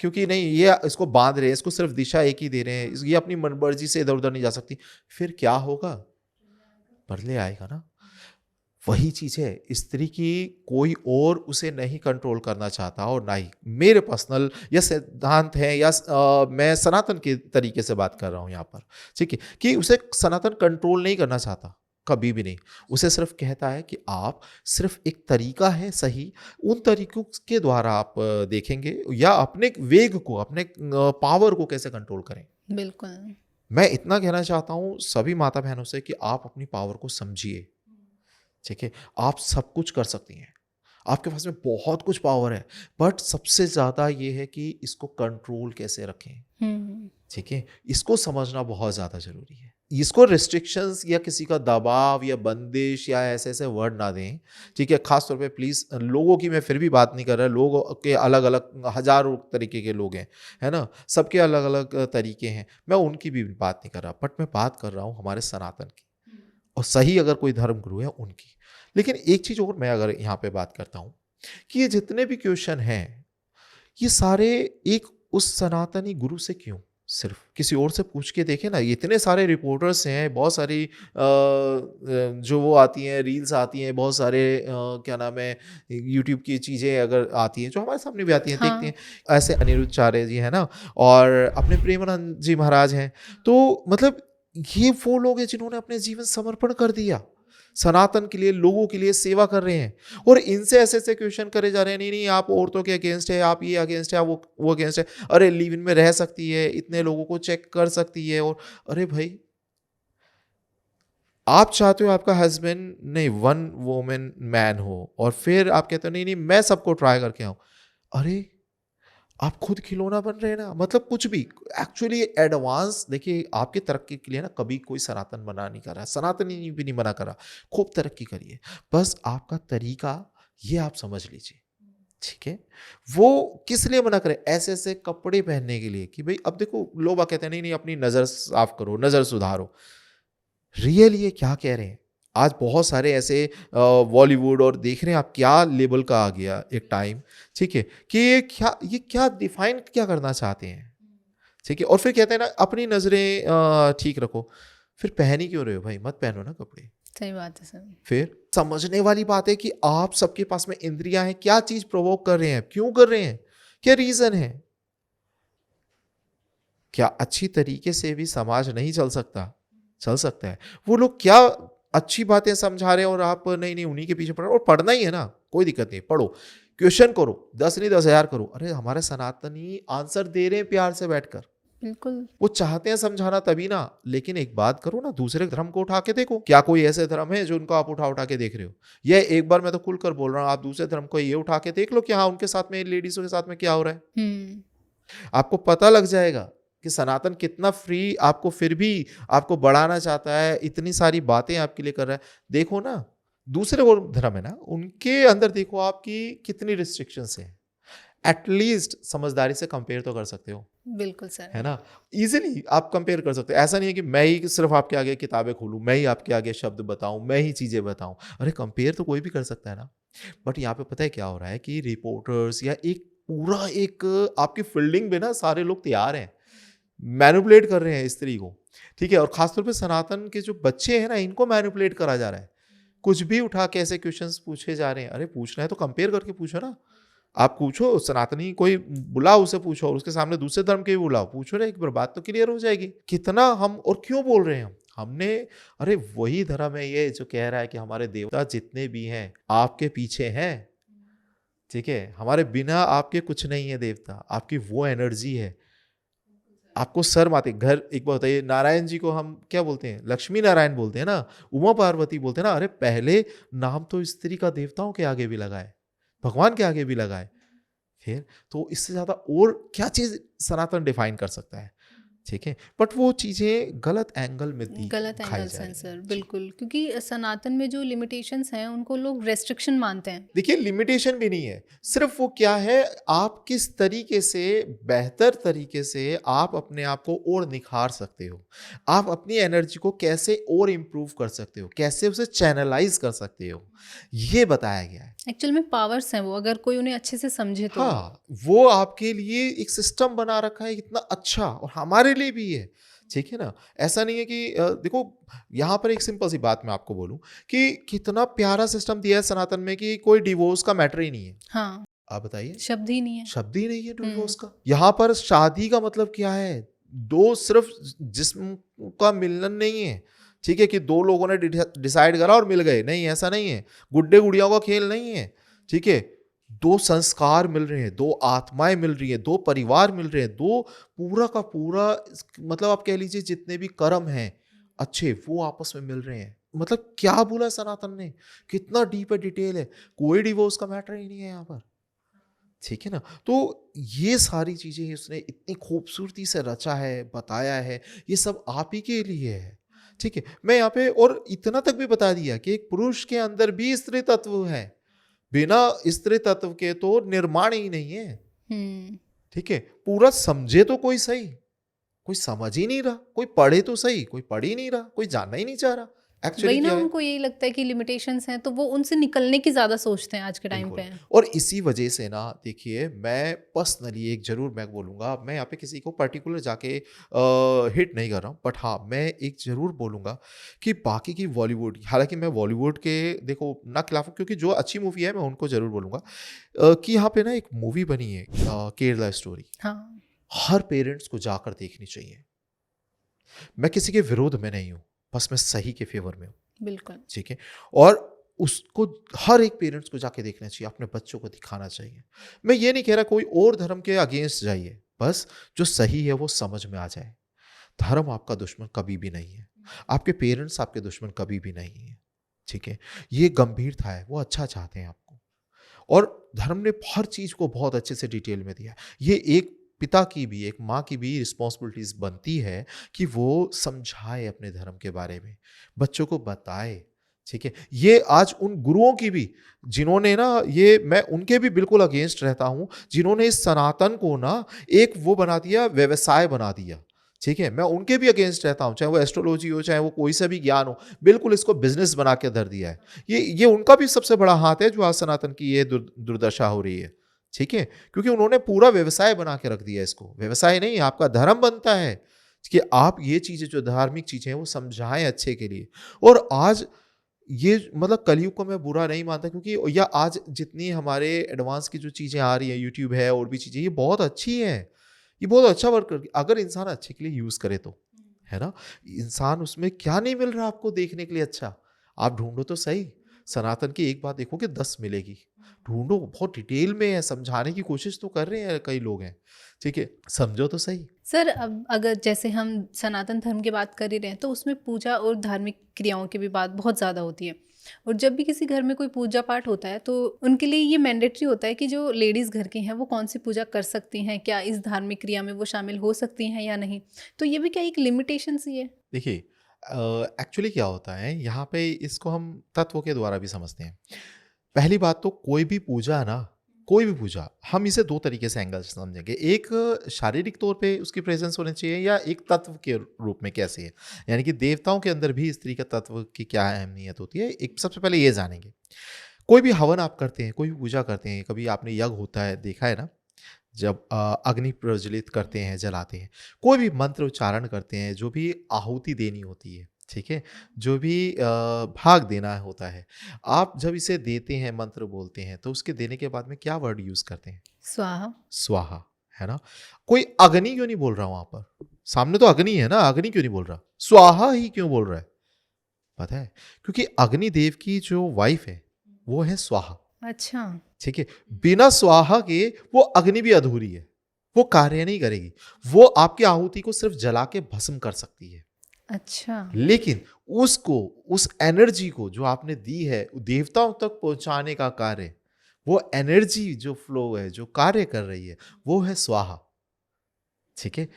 क्योंकि नहीं ये इसको बांध रहे हैं, इसको सिर्फ दिशा एक ही दे रहे हैं, ये अपनी मनमर्जी से इधर उधर नहीं जा सकती, फिर क्या होगा? बदले आएगा ना। वही चीज है, स्त्री की कोई और उसे नहीं कंट्रोल करना चाहता, और ना ही मेरे पर्सनल या सिद्धांत है या मैं सनातन के तरीके से बात कर रहा हूं यहाँ पर। ठीक है, कि उसे सनातन कंट्रोल नहीं करना चाहता, कभी भी नहीं। उसे सिर्फ कहता है कि आप सिर्फ एक तरीका है सही, उन तरीकों के द्वारा आप देखेंगे या अपने वेग को, अपने पावर को कैसे कंट्रोल करें। बिल्कुल। मैं इतना कहना चाहता हूं सभी माता बहनों से कि आप अपनी पावर को समझिए। ठीक है, आप सब कुछ कर सकती हैं, आपके पास में बहुत कुछ पावर है, बट सबसे ज्यादा ये है कि इसको कंट्रोल कैसे रखें। हम्म। ठीक है, इसको समझना बहुत ज्यादा जरूरी है। इसको रिस्ट्रिक्शंस या किसी का दबाव या बंदिश या ऐसे ऐसे वर्ड ना दें। ठीक है, खास तौर पे प्लीज, लोगों की मैं फिर भी बात नहीं कर रहा, लोगों के अलग अलग हजारों तरीके के लोग हैं, है ना, सबके अलग अलग तरीके हैं, मैं उनकी भी बात नहीं कर रहा, बट मैं बात कर रहा हूँ हमारे सनातन की, और सही अगर कोई धर्म गुरु है उनकी। लेकिन एक चीज और मैं अगर यहाँ पे बात करता हूँ कि ये जितने भी क्वेश्चन हैं ये सारे एक उस सनातनी गुरु से क्यों, सिर्फ किसी और से पूछ के देखें ना। ये इतने सारे रिपोर्टर्स हैं, बहुत सारी जो वो आती हैं, रील्स आती हैं, बहुत सारे क्या नाम है, यूट्यूब की चीज़ें अगर आती हैं जो हमारे सामने भी आती हैं, हाँ। देखते हैं। ऐसे अनिरुद्धाचार्य जी है ना, और अपने प्रेमानंद जी महाराज हैं, तो मतलब ये वो लोग हैं जिन्होंने अपने जीवन समर्पण कर दिया सनातन के लिए, लोगों के लिए सेवा कर रहे हैं, और इनसे ऐसे ऐसे क्वेश्चन करे जा रहे हैं, नहीं नहीं आप औरतों के अगेंस्ट है, आप ये अगेंस्ट है, आप वो अगेंस्ट है, अरे लिव इन में रह सकती है, इतने लोगों को चेक कर सकती है, और अरे भाई आप चाहते हो आपका हस्बैंड नहीं वन वोमेन मैन हो, और फिर आप कहते हो नहीं नहीं मैं सबको ट्राई करके आऊं। अरे आप खुद खिलौना बन रहे हैं ना, मतलब कुछ भी एक्चुअली एडवांस। देखिए आपकी तरक्की के लिए ना कभी कोई सनातन मना नहीं कर रहा, सनातनी भी नहीं मना कर रहा, खूब तरक्की करिए, बस आपका तरीका ये आप समझ लीजिए। ठीक है, वो किस लिए मना करें, ऐसे ऐसे कपड़े पहनने के लिए कि भाई अब देखो लोग कहते हैं नहीं नहीं अपनी नजर साफ करो, नजर सुधारो। रियल ये क्या कह रहे हैं? आज बहुत सारे ऐसे बॉलीवुड और देख रहे हैं आप क्या लेवल का आ गया एक टाइम। ठीक है, कि ये क्या डिफाइन क्या करना चाहते हैं। ठीक है, और फिर कहते हैं ना अपनी नजरें ठीक रखो, फिर पहन ही क्यों रहे हो भाई, मत पहनो ना कपड़े। सही बात है सर। फिर समझने वाली बात है कि आप सबके पास में इंद्रियां हैं, क्या चीज प्रोवोक कर रहे हैं, क्यों कर रहे हैं, क्या रीजन है। क्या अच्छी तरीके से भी समाज नहीं चल सकता? चल सकता है। वो लोग क्या अच्छी बातें समझा रहे हैं और आप नहीं नहीं उन्हीं के पीछे पड़ रहे हो, और पढ़ना ही है ना, कोई दिक्कत नहीं, पढ़ो, क्वेश्चन करो, 10 नहीं 10,000 करो। अरे हमारे सनातनी आंसर दे रहे हैं प्यार से बैठकर, बिल्कुल। वो चाहते हैं समझाना तभी ना। लेकिन एक बात करो ना, दूसरे धर्म को उठा के देखो, क्या कोई ऐसे धर्म है जो उनको आप उठा उठा के देख रहे हो? यह एक बार मैं तो खुलकर बोल रहा हूँ, आप दूसरे धर्म को ये उठा के देख लो कि हाँ उनके साथ में लेडीजों के साथ में क्या हो रहा है। आपको पता लग जाएगा कि सनातन कितना फ्री आपको फिर भी आपको बढ़ाना चाहता है, इतनी सारी बातें आपके लिए कर रहा है। देखो ना, दूसरे वो धर्म है ना, उनके अंदर देखो आपकी कितनी रिस्ट्रिक्शंस हैं। एटलीस्ट समझदारी से कंपेयर तो कर सकते हो, बिल्कुल सर। है ना? इजीली आप कंपेयर कर सकते हो। ऐसा नहीं है कि मैं ही सिर्फ आपके आगे किताबें खोलूँ, मैं ही आपके आगे शब्द बताऊँ, मैं ही चीज़ें बताऊँ। अरे कंपेयर तो कोई भी कर सकता है ना। बट यहाँ पे पता है क्या हो रहा है कि रिपोर्टर्स या एक पूरा एक आपकी फील्डिंग में ना सारे लोग तैयार हैं, मैनिपुलेट कर रहे हैं स्त्री को, ठीक है? और खासतौर पे सनातन के जो बच्चे हैं ना, इनको मैनिपुलेट करा जा रहा है। कुछ भी उठा के ऐसे क्वेश्चंस पूछे जा रहे हैं। अरे पूछना है तो कंपेयर करके पूछो ना। आप पूछो, सनातनी कोई बुलाओ, उसे पूछो, और उसके सामने दूसरे धर्म के भी बुलाओ, पूछो ना, एक बार बात तो क्लियर हो जाएगी। कितना हम और क्यों बोल रहे हैं हम? हमने, अरे वही धर्म है ये जो कह रहा है कि हमारे देवता जितने भी हैं आपके पीछे हैं, ठीक है? हमारे बिना आपके कुछ नहीं है देवता, आपकी वो एनर्जी है। आपको सर माते घर, एक बात बताइए, नारायण जी को हम क्या बोलते हैं? लक्ष्मी नारायण बोलते हैं ना, उमा पार्वती बोलते हैं ना। अरे पहले नाम तो स्त्री का देवताओं के आगे भी लगाए, भगवान के आगे भी लगाए। फिर तो इससे ज्यादा और क्या चीज सनातन डिफाइन कर सकता है, ठीक है? बट वो चीजें गलत एंगल में गलत दिखाई एंगल्स जा हैं रही सर, हैं। जी। बिल्कुल, क्योंकि सनातन में जो लिमिटेशंस हैं उनको लोग रेस्ट्रिक्शन मानते हैं। देखिए लिमिटेशन भी नहीं है, सिर्फ वो क्या है, आप किस तरीके से बेहतर तरीके से आप अपने आप को और निखार सकते हो, आप अपनी एनर्जी को कैसे और इम्प्रूव कर सकते हो, कैसे उसे चैनलाइज कर सकते हो, ये बताया गया है। एक्चुअल में पावर्स हैं वो, अगर कोई उन्हें अच्छे से समझे तो। हाँ, वो आपके लिए एक सिस्टम बना रखा है इतना अच्छा, और हमारे लिए भी है, ठीक है ना? ऐसा नहीं है कि देखो, यहाँ पर एक सिंपल सी बात मैं आपको बोलूँ कि कितना प्यारा सिस्टम दिया है सनातन में कि कोई डिवोर्स का मैटर ही नहीं है। हाँ, आप बताइए, शब्द ही नहीं है। शब्द ही नहीं है डिवोर्स हम्म। का। यहाँ पर शादी का मतलब क्या है? दो सिर्फ जिस्म का मिलन नहीं है, ठीक है, कि दो लोगों ने डिसाइड करा और मिल गए, नहीं, ऐसा नहीं है। गुड्डे गुड़ियाओं का खेल नहीं है, ठीक है? दो संस्कार मिल रहे हैं, दो आत्माएं मिल रही हैं, दो परिवार मिल रहे हैं, दो पूरा का पूरा मतलब आप कह लीजिए जितने भी कर्म हैं अच्छे, वो आपस में मिल रहे हैं। मतलब क्या बोला सनातन ने, कितना डीप है, डिटेल है। कोई डिवोर्स का मैटर ही नहीं है यहाँ पर, ठीक है ना? तो ये सारी चीजें उसने इतनी खूबसूरती से रचा है, बताया है, ये सब आप ही के लिए है, ठीक है? मैं यहाँ पे और इतना तक भी बता दिया कि एक पुरुष के अंदर भी स्त्री तत्व है, बिना स्त्री तत्व के तो निर्माण ही नहीं है, हम्म। ठीक है? पूरा समझे तो कोई सही, कोई समझ ही नहीं रहा, कोई पढ़े तो सही, कोई पढ़ ही नहीं रहा, कोई जानना ही नहीं चाह रहा एक्चुअली वही ना, क्या है। उनको यही लगता है कि लिमिटेशंस हैं तो वो उनसे निकलने की ज़्यादा सोचते हैं आज के टाइम बिल्कुल। पे। और इसी वजह से ना, देखिए मैं पर्सनली एक जरूर मैं बोलूँगा, मैं यहाँ पे किसी को पर्टिकुलर जाके हिट नहीं कर रहा हूँ, बट हाँ मैं एक जरूर बोलूँगा कि बाकी की बॉलीवुड, हालांकि मैं बॉलीवुड के देखो ना खिलाफ हूँ, क्योंकि जो अच्छी मूवी है मैं उनको जरूर बोलूँगा कि यहाँ पे ना एक मूवी बनी है केरला स्टोरी, हाँ। हर पेरेंट्स को जाकर देखनी चाहिए। मैं किसी के विरोध में नहीं हूँ, बस मैं सही के फेवर में हूँ, बिल्कुल। ठीक है? और उसको हर एक पेरेंट्स को जाके देखना चाहिए, अपने बच्चों को दिखाना चाहिए। मैं ये नहीं कह रहा कोई और धर्म के अगेंस्ट जाइए, बस जो सही है वो समझ में आ जाए। धर्म आपका दुश्मन कभी भी नहीं है, आपके पेरेंट्स आपके दुश्मन कभी भी नहीं है, ठीक है? ये गंभीरता है, वो अच्छा चाहते हैं आपको, और धर्म ने हर चीज को बहुत अच्छे से डिटेल में दिया है। ये एक पिता की भी, एक माँ की भी रिस्पॉन्सिबिलिटीज बनती है कि वो समझाए अपने धर्म के बारे में, बच्चों को बताए, ठीक है? ये आज उन गुरुओं की भी, जिन्होंने ना, ये मैं उनके भी बिल्कुल अगेंस्ट रहता हूं, जिन्होंने इस सनातन को ना एक वो बना दिया, व्यवसाय बना दिया, ठीक है? मैं उनके भी अगेंस्ट रहता हूं, चाहे वो एस्ट्रोलॉजी हो, चाहे वो कोई सा भी ज्ञान हो, बिल्कुल इसको बिजनेस बना के धर दिया है। ये उनका भी सबसे बड़ा हाथ है जो आज सनातन की ये दुर्दशा हो रही है, ठीक है? क्योंकि उन्होंने पूरा व्यवसाय बना के रख दिया इसको। व्यवसाय नहीं, आपका धर्म बनता है कि आप ये चीजें जो धार्मिक चीजें हैं वो समझाएं अच्छे के लिए। और आज ये मतलब कलयुग को मैं बुरा नहीं मानता, क्योंकि या आज जितनी हमारे एडवांस की जो चीजें आ रही है, यूट्यूब है और भी चीजें, ये बहुत अच्छी है, ये बहुत अच्छा वर्क कर, अगर इंसान अच्छे के लिए यूज करे तो, है ना? इंसान उसमें क्या नहीं मिल रहा आपको देखने के लिए अच्छा, आप ढूंढो तो सही। सनातन की एक बात देखो कि 10 मिलेगी, ढूंढो, बहुत डिटेल में है, समझाने की कोशिश तो कर रहे हैं कई लोग हैं, ठीक है? समझो तो सही। सर, अब अगर जैसे हम सनातन धर्म की बात कर ही रहे हैं तो उसमें पूजा और धार्मिक क्रियाओं की भी बात बहुत ज़्यादा होती है। और जब भी किसी घर में कोई पूजा पाठ होता है तो उनके लिए ये मैंडेटरी होता है कि जो लेडीज़ घर की हैं वो कौन सी पूजा कर सकती हैं, क्या इस धार्मिक क्रिया में वो शामिल हो सकती हैं या नहीं। तो ये भी क्या एक लिमिटेशन सी है? देखिए, एक्चुअली क्या होता है यहाँ पे, इसको हम तत्वों के द्वारा भी समझते हैं। पहली बात तो कोई भी पूजा ना, कोई भी पूजा हम इसे दो तरीके से एंगल से समझेंगे। एक शारीरिक तौर पे उसकी प्रेजेंस होनी चाहिए, या एक तत्व के रूप में कैसे है, यानी कि देवताओं के अंदर भी स्त्री का तत्व की क्या अहमियत होती है, एक सबसे पहले ये जानेंगे। कोई भी हवन आप करते हैं, कोई भी पूजा करते हैं, कभी आपने यज्ञ होता है देखा है ना, जब अग्नि प्रज्वलित करते हैं, जलाते हैं, कोई भी मंत्र उच्चारण करते हैं, जो भी आहुति देनी होती है, ठीक है, जो भी भाग देना होता है, आप जब इसे देते हैं, मंत्र बोलते हैं, तो उसके देने के बाद में क्या वर्ड यूज करते हैं? स्वाहा। स्वाहा, है ना। कोई अग्नि क्यों नहीं बोल रहा वहां पर? सामने तो अग्नि है ना, अग्नि क्यों नहीं बोल रहा, स्वाहा ही क्यों बोल रहा है? पता है, क्योंकि अग्निदेव की जो वाइफ है वो है स्वाहा। अच्छा। ठीक है, बिना स्वाहा के वो अग्नि भी अधूरी है, वो कार्य नहीं करेगी। वो आपकी आहुति को सिर्फ जला के भस्म कर सकती है, अच्छा। लेकिन उसको, उस एनर्जी को जो आपने दी है देवताओं तक पहुंचाने का कार्य, वो एनर्जी जो फ्लो है, जो कार्य कर रही है, वो है स्वाहा। ठीक है,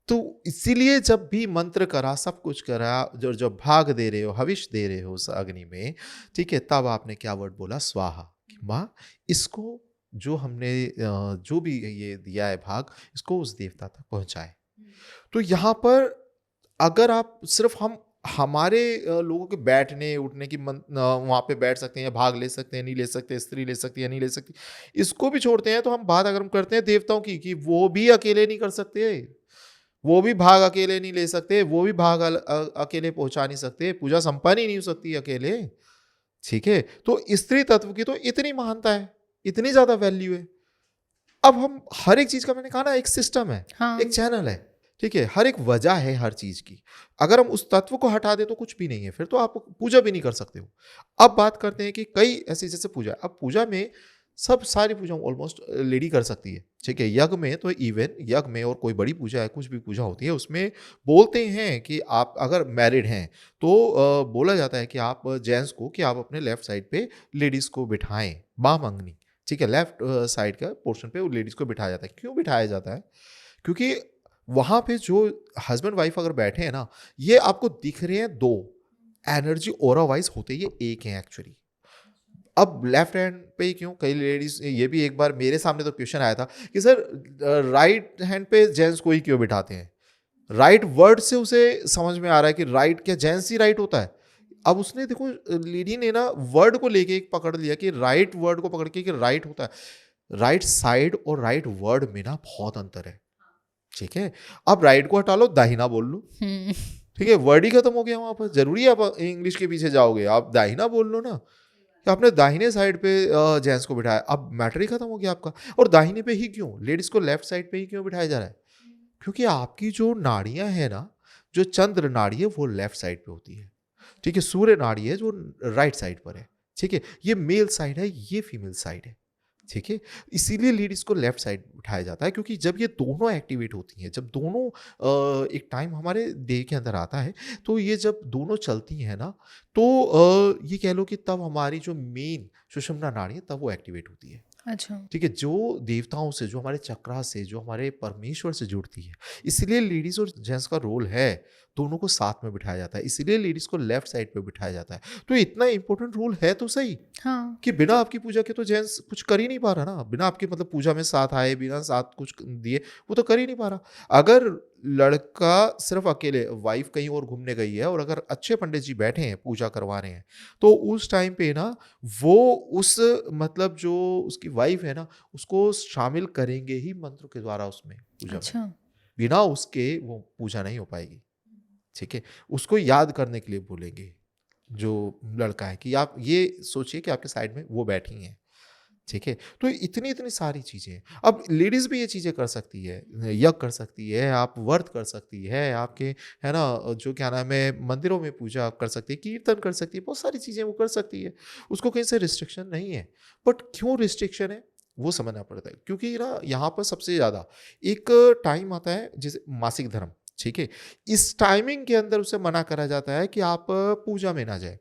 तो इसीलिए जब भी मंत्र करा, सब कुछ करा, जो जब भाग दे रहे हो, हविष दे रहे हो उस अग्नि में, ठीक है, तब आपने क्या वर्ड बोला? स्वाहा। कि माँ, इसको जो हमने जो भी ये दिया है भाग, इसको उस देवता तक पहुंचाए। तो यहाँ पर अगर आप सिर्फ हम हमारे लोगों के बैठने उठने की वहाँ पे बैठ सकते हैं, भाग ले सकते हैं, नहीं ले सकते, स्त्री ले सकती है, नहीं ले सकती, इसको भी छोड़ते हैं, तो हम बात अगर हम करते हैं देवताओं की, कि वो भी अकेले नहीं कर सकते, वो भी भाग अकेले नहीं ले सकते, वो भी भाग अकेले पहुंचा नहीं सकते, पूजा संपन्न ही नहीं हो सकती अकेले। ठीक है, तो स्त्री तत्व की तो इतनी महानता है, इतनी ज्यादा वैल्यू है। अब हम हर एक चीज का, मैंने कहा ना, एक सिस्टम है, हाँ। एक चैनल है, ठीक है, हर एक वजह है हर चीज की। अगर हम उस तत्व को हटा दे तो कुछ भी नहीं है, फिर तो आप पूजा भी नहीं कर सकते हो। अब बात करते हैं कि कई ऐसी जैसे पूजा, अब पूजा में सब सारी पूजा ऑलमोस्ट लेडी कर सकती है, ठीक है। यज्ञ में तो, इवन यज्ञ में और कोई बड़ी पूजा है, कुछ भी पूजा होती है, उसमें बोलते हैं कि आप अगर मैरिड हैं तो बोला जाता है कि आप जेंट्स को, कि आप अपने लेफ्ट साइड पे लेडीज को बिठाएं, बाम अंगनी, ठीक है, लेफ्ट साइड का पोर्शन पे लेडीज को बिठाया जाता है। क्यों बिठाया जाता है? क्योंकि वहां पे जो हस्बैंड वाइफ अगर बैठे हैं ना, ये आपको दिख रहे हैं दो, एनर्जी ओरा वाइज होते ये एक है एक्चुअली। अब लेफ्ट हैंड पे ही क्यों? कई लेडीज, ये भी एक बार मेरे सामने तो क्वेश्चन आया था कि सर राइट हैंड पे जेंट्स को ही क्यों बिठाते हैं? राइट वर्ड से उसे समझ में आ रहा है कि राइट, क्या जेंट्स ही राइट होता है? अब उसने देखो, लेडी ने ना वर्ड को लेके एक पकड़ लिया कि राइट वर्ड को पकड़ के कि राइट होता है। राइट साइड और राइट वर्ड में ना बहुत अंतर है, ठीक है। अब राइट को हटा लो, दाहिना बोल लो, ठीक है, वर्ड ही खत्म हो गया वहां पर। जरूरी है आप इंग्लिश के पीछे जाओगे? आप दाहिना बोल लो ना, कि आपने दाहिने साइड पे जेंट्स को बिठाया, अब मैटर ही खत्म हो गया आपका। और दाहिने पे ही क्यों? लेडीज को लेफ्ट साइड पे ही क्यों बिठाया जा रहा है? क्योंकि आपकी जो नाड़ियां है ना, जो चंद्र नाड़ी है वो लेफ्ट साइड पे होती है, ठीक है। सूर्य नाड़ी है जो राइट साइड पर है, ठीक है। ये मेल साइड है, ये फीमेल साइड है, ठीक है। इसीलिए लेडीज को लेफ्ट साइड उठाया जाता है, क्योंकि जब ये दोनों एक्टिवेट होती हैं, जब दोनों एक टाइम हमारे देह के अंदर आता है, तो ये जब दोनों चलती हैं ना, तो ये कह लो कि तब हमारी जो मेन सुषुम्ना नाड़ी है, तब वो एक्टिवेट होती है। अच्छा। ठीक है, जो देवताओं से, जो हमारे चक्रा से, जो हमारे परमेश्वर से जुड़ती है। इसलिए लेडीज और जेंट्स का रोल है, दोनों को साथ में बिठाया जाता है, इसीलिए लेडीज को लेफ्ट साइड पे बिठाया जाता है। तो इतना इंपॉर्टेंट रोल है तो सही, हाँ। कि बिना आपकी पूजा के तो जेंट्स कुछ कर ही नहीं पा रहा ना, बिना आपके मतलब पूजा में साथ आए, बिना साथ कुछ दिए, वो तो कर ही नहीं पा रहा। अगर लड़का सिर्फ अकेले, वाइफ कहीं और घूमने गई है, और अगर अच्छे पंडित जी बैठे हैं पूजा करवा रहे हैं, तो उस टाइम पे ना वो उस मतलब जो उसकी वाइफ है ना, उसको शामिल करेंगे ही मंत्र के द्वारा उसमें, पूजा में। अच्छा। बिना उसके वो पूजा नहीं हो पाएगी, ठीक है। उसको याद करने के लिए बोलेंगे जो लड़का है, कि आप ये सोचिए कि आपके साइड में वो बैठी हैं, ठीक है। तो इतनी इतनी सारी चीजें हैं। अब लेडीज भी ये चीजें कर सकती है, यज्ञ कर सकती है, आप व्रत कर सकती है, आपके, है ना, जो क्या नाम है, मंदिरों में पूजा आप कर सकती है, कीर्तन कर सकती है, बहुत सारी चीजें वो कर सकती है, उसको कहीं से रिस्ट्रिक्शन नहीं है। बट क्यों रिस्ट्रिक्शन है वो समझना पड़ता है, क्योंकि ना यहाँ पर सबसे ज्यादा एक टाइम आता है जैसे मासिक धर्म, ठीक है। इस टाइमिंग के अंदर उसे मना करा जाता है कि आप पूजा में ना जाए।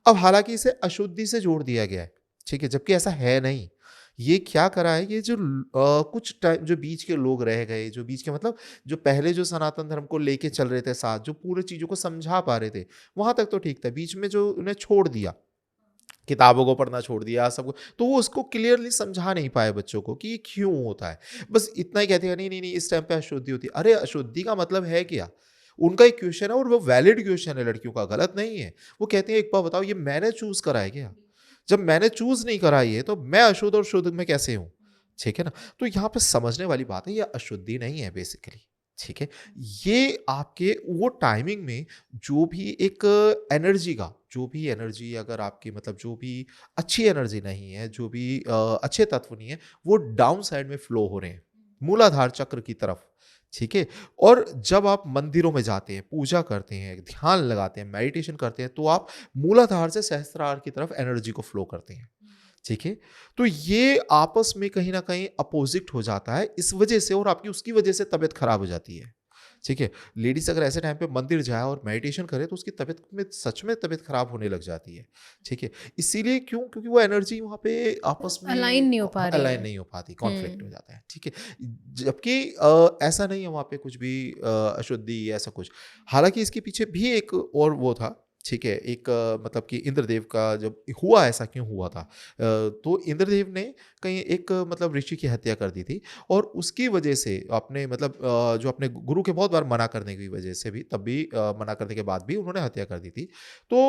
अब हालांकि इसे अशुद्धि से जोड़ दिया गया है, ठीक है, जबकि ऐसा है नहीं। ये क्या करा है, ये जो कुछ टाइम जो बीच के लोग रह गए, जो बीच के मतलब जो पहले जो सनातन धर्म को लेके चल रहे थे साथ, जो पूरे चीज़ों को समझा पा रहे थे, वहाँ तक तो ठीक था। बीच में जो उन्हें छोड़ दिया, किताबों को पढ़ना छोड़ दिया सब कुछ, तो वो उसको क्लियरली समझा नहीं पाए बच्चों को कि ये क्यों होता है। बस इतना ही कहते हैं, नहीं नहीं नहीं इस टाइम पे अशुद्धि होती है। अरे अशुद्धि का मतलब है क्या? उनका एक क्वेश्चन है और वो वैलिड क्वेश्चन है लड़कियों का, गलत नहीं है। वो कहते हैं एक बार बताओ, ये मैंने चूज करा है क्या? जब मैंने चूज नहीं करा ये, तो मैं अशुद्ध और शुद्ध में कैसे हूं? ठीक है ना? तो यहाँ पे समझने वाली बात है, ये अशुद्धि नहीं है बेसिकली। ठीक है, ये आपके वो टाइमिंग में जो भी एक एनर्जी का, जो भी एनर्जी अगर आपकी मतलब जो भी अच्छी एनर्जी नहीं है, जो भी अच्छे तत्व नहीं है, वो डाउन साइड में फ्लो हो रहे हैं मूलाधार चक्र की तरफ। ठीक है, और जब आप मंदिरों में जाते हैं, पूजा करते हैं, ध्यान लगाते हैं, मेडिटेशन करते हैं, तो आप मूलाधार से सहस्त्रार की तरफ एनर्जी को फ्लो करते हैं। ठीक है, तो ये आपस में कहीं ना कहीं अपोजिट हो जाता है इस वजह से, और आपकी उसकी वजह से तबीयत खराब हो जाती है। ठीक है, लेडीज अगर ऐसे टाइम पे मंदिर जाए और मेडिटेशन करे, तो उसकी तबीयत में सच में तबीयत खराब होने लग जाती है। ठीक है, इसीलिए क्यों? क्योंकि वो एनर्जी वहाँ पे आपस में अलाइन नहीं हो पा रही अलाइन है। नहीं हो पाती, कॉन्फ्लिक्ट हो हम्म। जाता है। ठीक है, जबकि ऐसा नहीं है वहाँ पे कुछ भी अशुद्धि ऐसा कुछ। हालांकि इसके पीछे भी एक और वो था। ठीक है, एक मतलब कि इंद्रदेव का जब हुआ, ऐसा क्यों हुआ था? तो इंद्रदेव ने कहीं एक मतलब ऋषि की हत्या कर दी थी, और उसकी वजह से अपने मतलब जो अपने गुरु के बहुत बार मना करने की वजह से भी, तब भी मना करने के बाद भी उन्होंने हत्या कर दी थी। तो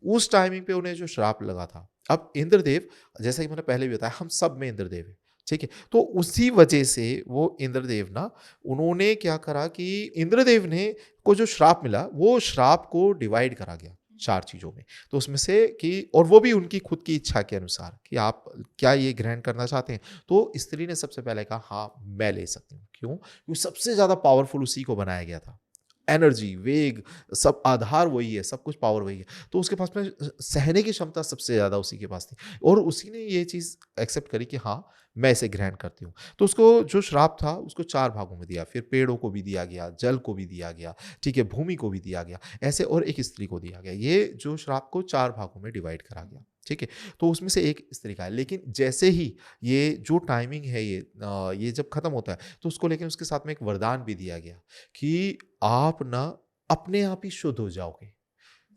उस टाइमिंग पे उन्हें जो श्राप लगा था, अब इंद्रदेव, जैसा कि मैंने पहले भी बताया, हम सब में इंद्रदेव है। ठीक है, तो उसी वजह से वो इंद्रदेव ना, उन्होंने क्या करा कि इंद्रदेव ने को जो श्राप मिला, वो श्राप को डिवाइड करा गया 4 चीज़ों में। तो उसमें से कि, और वो भी उनकी खुद की इच्छा के अनुसार कि आप क्या ये ग्रहण करना चाहते हैं? तो स्त्री ने सबसे पहले कहा हाँ, मैं ले सकती हूँ। क्यों? क्योंकि सबसे ज़्यादा पावरफुल उसी को बनाया गया था। एनर्जी, वेग, सब आधार वही है, सब कुछ पावर वही है। तो उसके पास में सहने की क्षमता सबसे ज़्यादा उसी के पास थी, और उसी ने ये चीज़ एक्सेप्ट करी कि हाँ, मैं इसे ग्रहण करती हूँ। तो उसको जो श्राप था, उसको 4 भागों में दिया, फिर पेड़ों को भी दिया गया, जल को भी दिया गया, ठीक है, भूमि को भी दिया गया, ऐसे, और एक स्त्री को दिया गया। ये जो श्राप को 4 भागों में डिवाइड करा गया। ठीक है, तो उसमें से एक स्त्री का है। लेकिन जैसे ही ये जो टाइमिंग है, ये जब खत्म होता है, तो उसको लेकिन उसके साथ में एक वरदान भी दिया गया कि आप ना अपने आप ही शुद्ध हो जाओगे।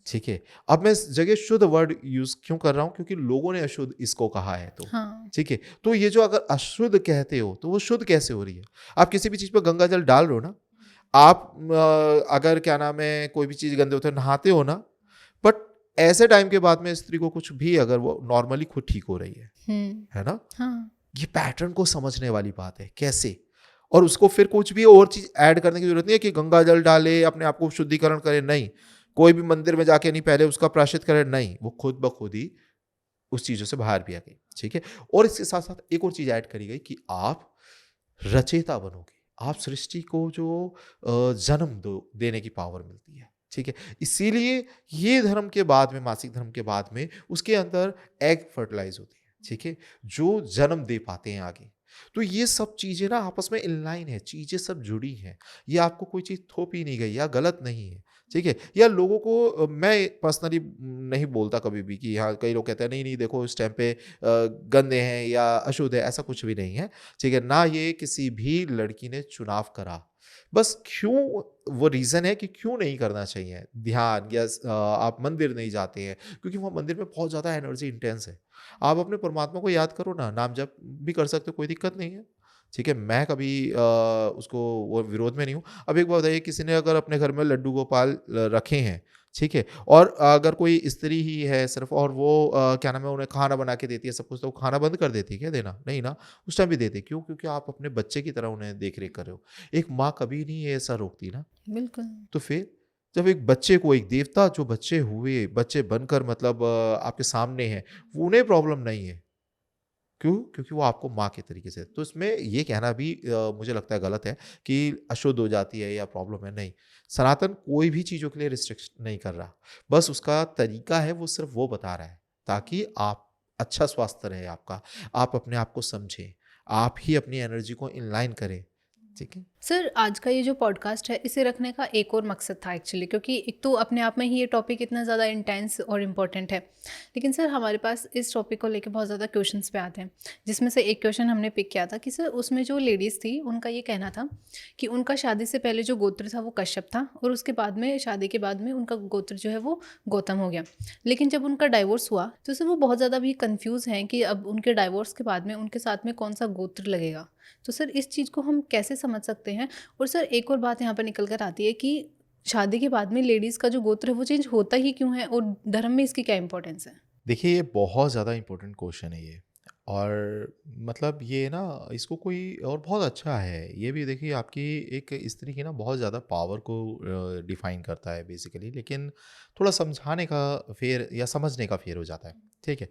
ठीक है, अब मैं इस जगह शुद्ध वर्ड यूज क्यों कर रहा हूं? क्योंकि लोगों ने अशुद्ध इसको कहा है। तो हाँ। ठीक है, तो ये जो अगर अशुद्ध कहते हो, तो वो शुद्ध कैसे हो रही है? आप किसी भी चीज पर गंगा जल डाल रहे हो ना, आप अगर क्या नाम है, कोई भी चीज गंदे होते हो, नहाते हो ना, बट ऐसे टाइम के बाद में स्त्री को कुछ भी, अगर वो नॉर्मली खुद ठीक हो रही है ना? हाँ। ये पैटर्न को समझने वाली बात है, कैसे? और उसको फिर कुछ भी और चीज ऐड करने की जरूरत नहीं है कि गंगा जल डाले, अपने आप को शुद्धिकरण करे, नहीं। कोई भी मंदिर में जाके नहीं पहले उसका प्रायश्चित करे, नहीं। वो खुद ब खुद ही उस चीजों से बाहर भी आ गई। ठीक है, और इसके साथ साथ एक और चीज ऐड करी गई कि आप रचयिता बनोगे। आप सृष्टि को जो जन्म दो देने की पावर मिलती है। ठीक है, इसीलिए ये धर्म के बाद में, मासिक धर्म के बाद में, उसके अंदर एग फर्टिलाइज होती है। ठीक है, जो जन्म दे पाते हैं आगे। तो ये सब चीजें ना आपस में इनलाइन है, चीजें सब जुड़ी हैं। ये आपको कोई चीज थोपी नहीं गई या गलत नहीं है। ठीक है, या लोगों को मैं पर्सनली नहीं बोलता कभी भी कि हाँ, कई लोग कहते हैं नहीं नहीं देखो इस टाइम पे गंदे हैं या अशुद्ध है, ऐसा कुछ भी नहीं है। ठीक है ना, ये किसी भी लड़की ने चुनाव करा, बस क्यों, वो रीजन है कि क्यों नहीं करना चाहिए ध्यान, या आप मंदिर नहीं जाते हैं, क्योंकि वहाँ मंदिर में बहुत ज़्यादा एनर्जी इंटेंस है। आप अपने परमात्मा को याद करो ना, नाम जप भी कर सकते हो, कोई दिक्कत नहीं है। ठीक है, मैं कभी उसको वो विरोध में नहीं हूँ। अब एक बात बताइए, किसी ने अगर अपने घर में लड्डू गोपाल रखे हैं, ठीक है, और अगर कोई स्त्री ही है सिर्फ, और वो क्या नाम है, उन्हें खाना बना के देती है सब कुछ, तो वो खाना बंद कर देती है क्या देना? नहीं ना, उस टाइम भी देते। क्यों? क्योंकि आप अपने बच्चे की तरह उन्हें देख रेख कर रहे हो। एक माँ कभी नहीं ये ऐसा रोकती ना। बिल्कुल। तो फिर जब एक बच्चे को, एक देवता जो बच्चे हुए, बच्चे बनकर मतलब आपके सामने हैं, उन्हें प्रॉब्लम नहीं है। क्यों? क्योंकि वो आपको माँ के तरीके से, तो इसमें ये कहना भी मुझे लगता है गलत है कि अशुद्ध हो जाती है या प्रॉब्लम है, नहीं। सनातन कोई भी चीज़ों के लिए रिस्ट्रिक्शन नहीं कर रहा, बस उसका तरीका है, वो सिर्फ वो बता रहा है ताकि आप अच्छा स्वास्थ्य रहे आपका, आप अपने आप को समझें, आप ही अपनी एनर्जी को इनलाइन करें, ठीक है। सर, आज का ये जो पॉडकास्ट है इसे रखने का एक और मकसद था एक्चुअली, क्योंकि एक तो अपने आप में ही ये टॉपिक इतना ज़्यादा इंटेंस और इम्पॉर्टेंट है, लेकिन सर हमारे पास इस टॉपिक को लेके बहुत ज़्यादा क्वेश्चंस पे आते हैं, जिसमें से एक क्वेश्चन हमने पिक किया था कि सर उसमें जो लेडीज़ थी उनका ये कहना था कि उनका शादी से पहले जो गोत्र था वो कश्यप था, और उसके बाद में शादी के बाद में उनका गोत्र जो है वो गौतम हो गया। लेकिन जब उनका डाइवोर्स हुआ तो सर वो बहुत ज़्यादा भी कन्फ्यूज़ हैं कि अब उनके डाइवोर्स के बाद में उनके साथ में कौन सा गोत्र लगेगा। तो सर इस चीज़ को हम कैसे समझ सकते हैं? और सर एक और बात यहाँ पर निकल कर आती है कि शादी के बाद में लेडीज़ का जो गोत्र है वो चेंज होता ही क्यों है, और धर्म में इसकी क्या इंपॉर्टेंस है? देखिए, ये बहुत ज़्यादा इम्पोर्टेंट क्वेश्चन है ये। और मतलब ये ना, इसको कोई और बहुत अच्छा है ये भी। देखिए, आपकी एक स्त्री की ना बहुत ज़्यादा पावर को डिफाइन करता है बेसिकली, लेकिन थोड़ा समझाने का फेर या समझने का फेर हो जाता है। ठीक है।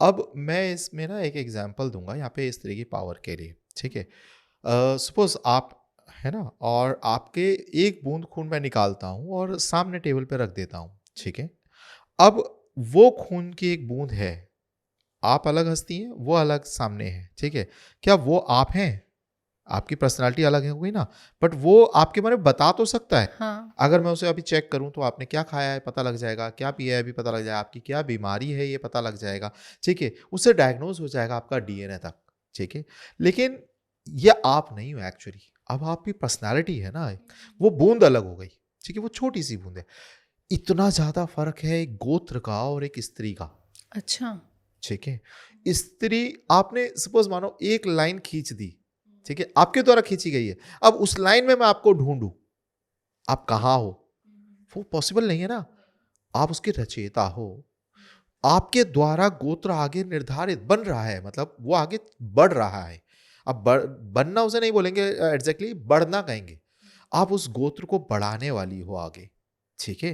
अब मैं इसमें ना एक एग्जांपल दूंगा यहाँ पे स्त्री की पावर के लिए। ठीक है। सपोज आप है ना, और आपके एक बूंद खून मैं निकालता हूँ और सामने टेबल पे रख देता हूँ। ठीक है। अब वो खून की एक बूंद है, आप अलग हस्ती हैं, वो अलग सामने है। ठीक है। क्या वो आप हैं? आपकी पर्सनालिटी अलग है हुई ना, बट वो आपके बारे में बता तो सकता है। हाँ। अगर मैं उसे अभी चेक करूं तो आपने क्या खाया है पता लग जाएगा, क्या पिया है भी पता लग जाएगा, आपकी क्या बीमारी है ये पता लग जाएगा। ठीक है। उससे डायग्नोज हो जाएगा आपका डीएनए तक। ठीक है। लेकिन ये आप नहीं हो एक्चुअली। अब आपकी पर्सनालिटी है ना, वो बूंद अलग हो गई। ठीक है। वो छोटी सी बूंद है। इतना ज्यादा फर्क है एक गोत्र का और एक स्त्री का। अच्छा। ठीक है। स्त्री, आपने सपोज मानो एक लाइन खींच दी। ठीक है। आपके द्वारा खींची गई है। अब उस लाइन में मैं आपको ढूंढूं, आप कहाँ हो, वो पॉसिबल नहीं है ना। आप उसके रचयिता हो। आपके द्वारा गोत्र आगे निर्धारित बन रहा है, मतलब वो आगे बढ़ रहा है। अब बनना उसे नहीं बोलेंगे, एग्जैक्टली बढ़ना कहेंगे। आप उस गोत्र को बढ़ाने वाली हो आगे। ठीक है।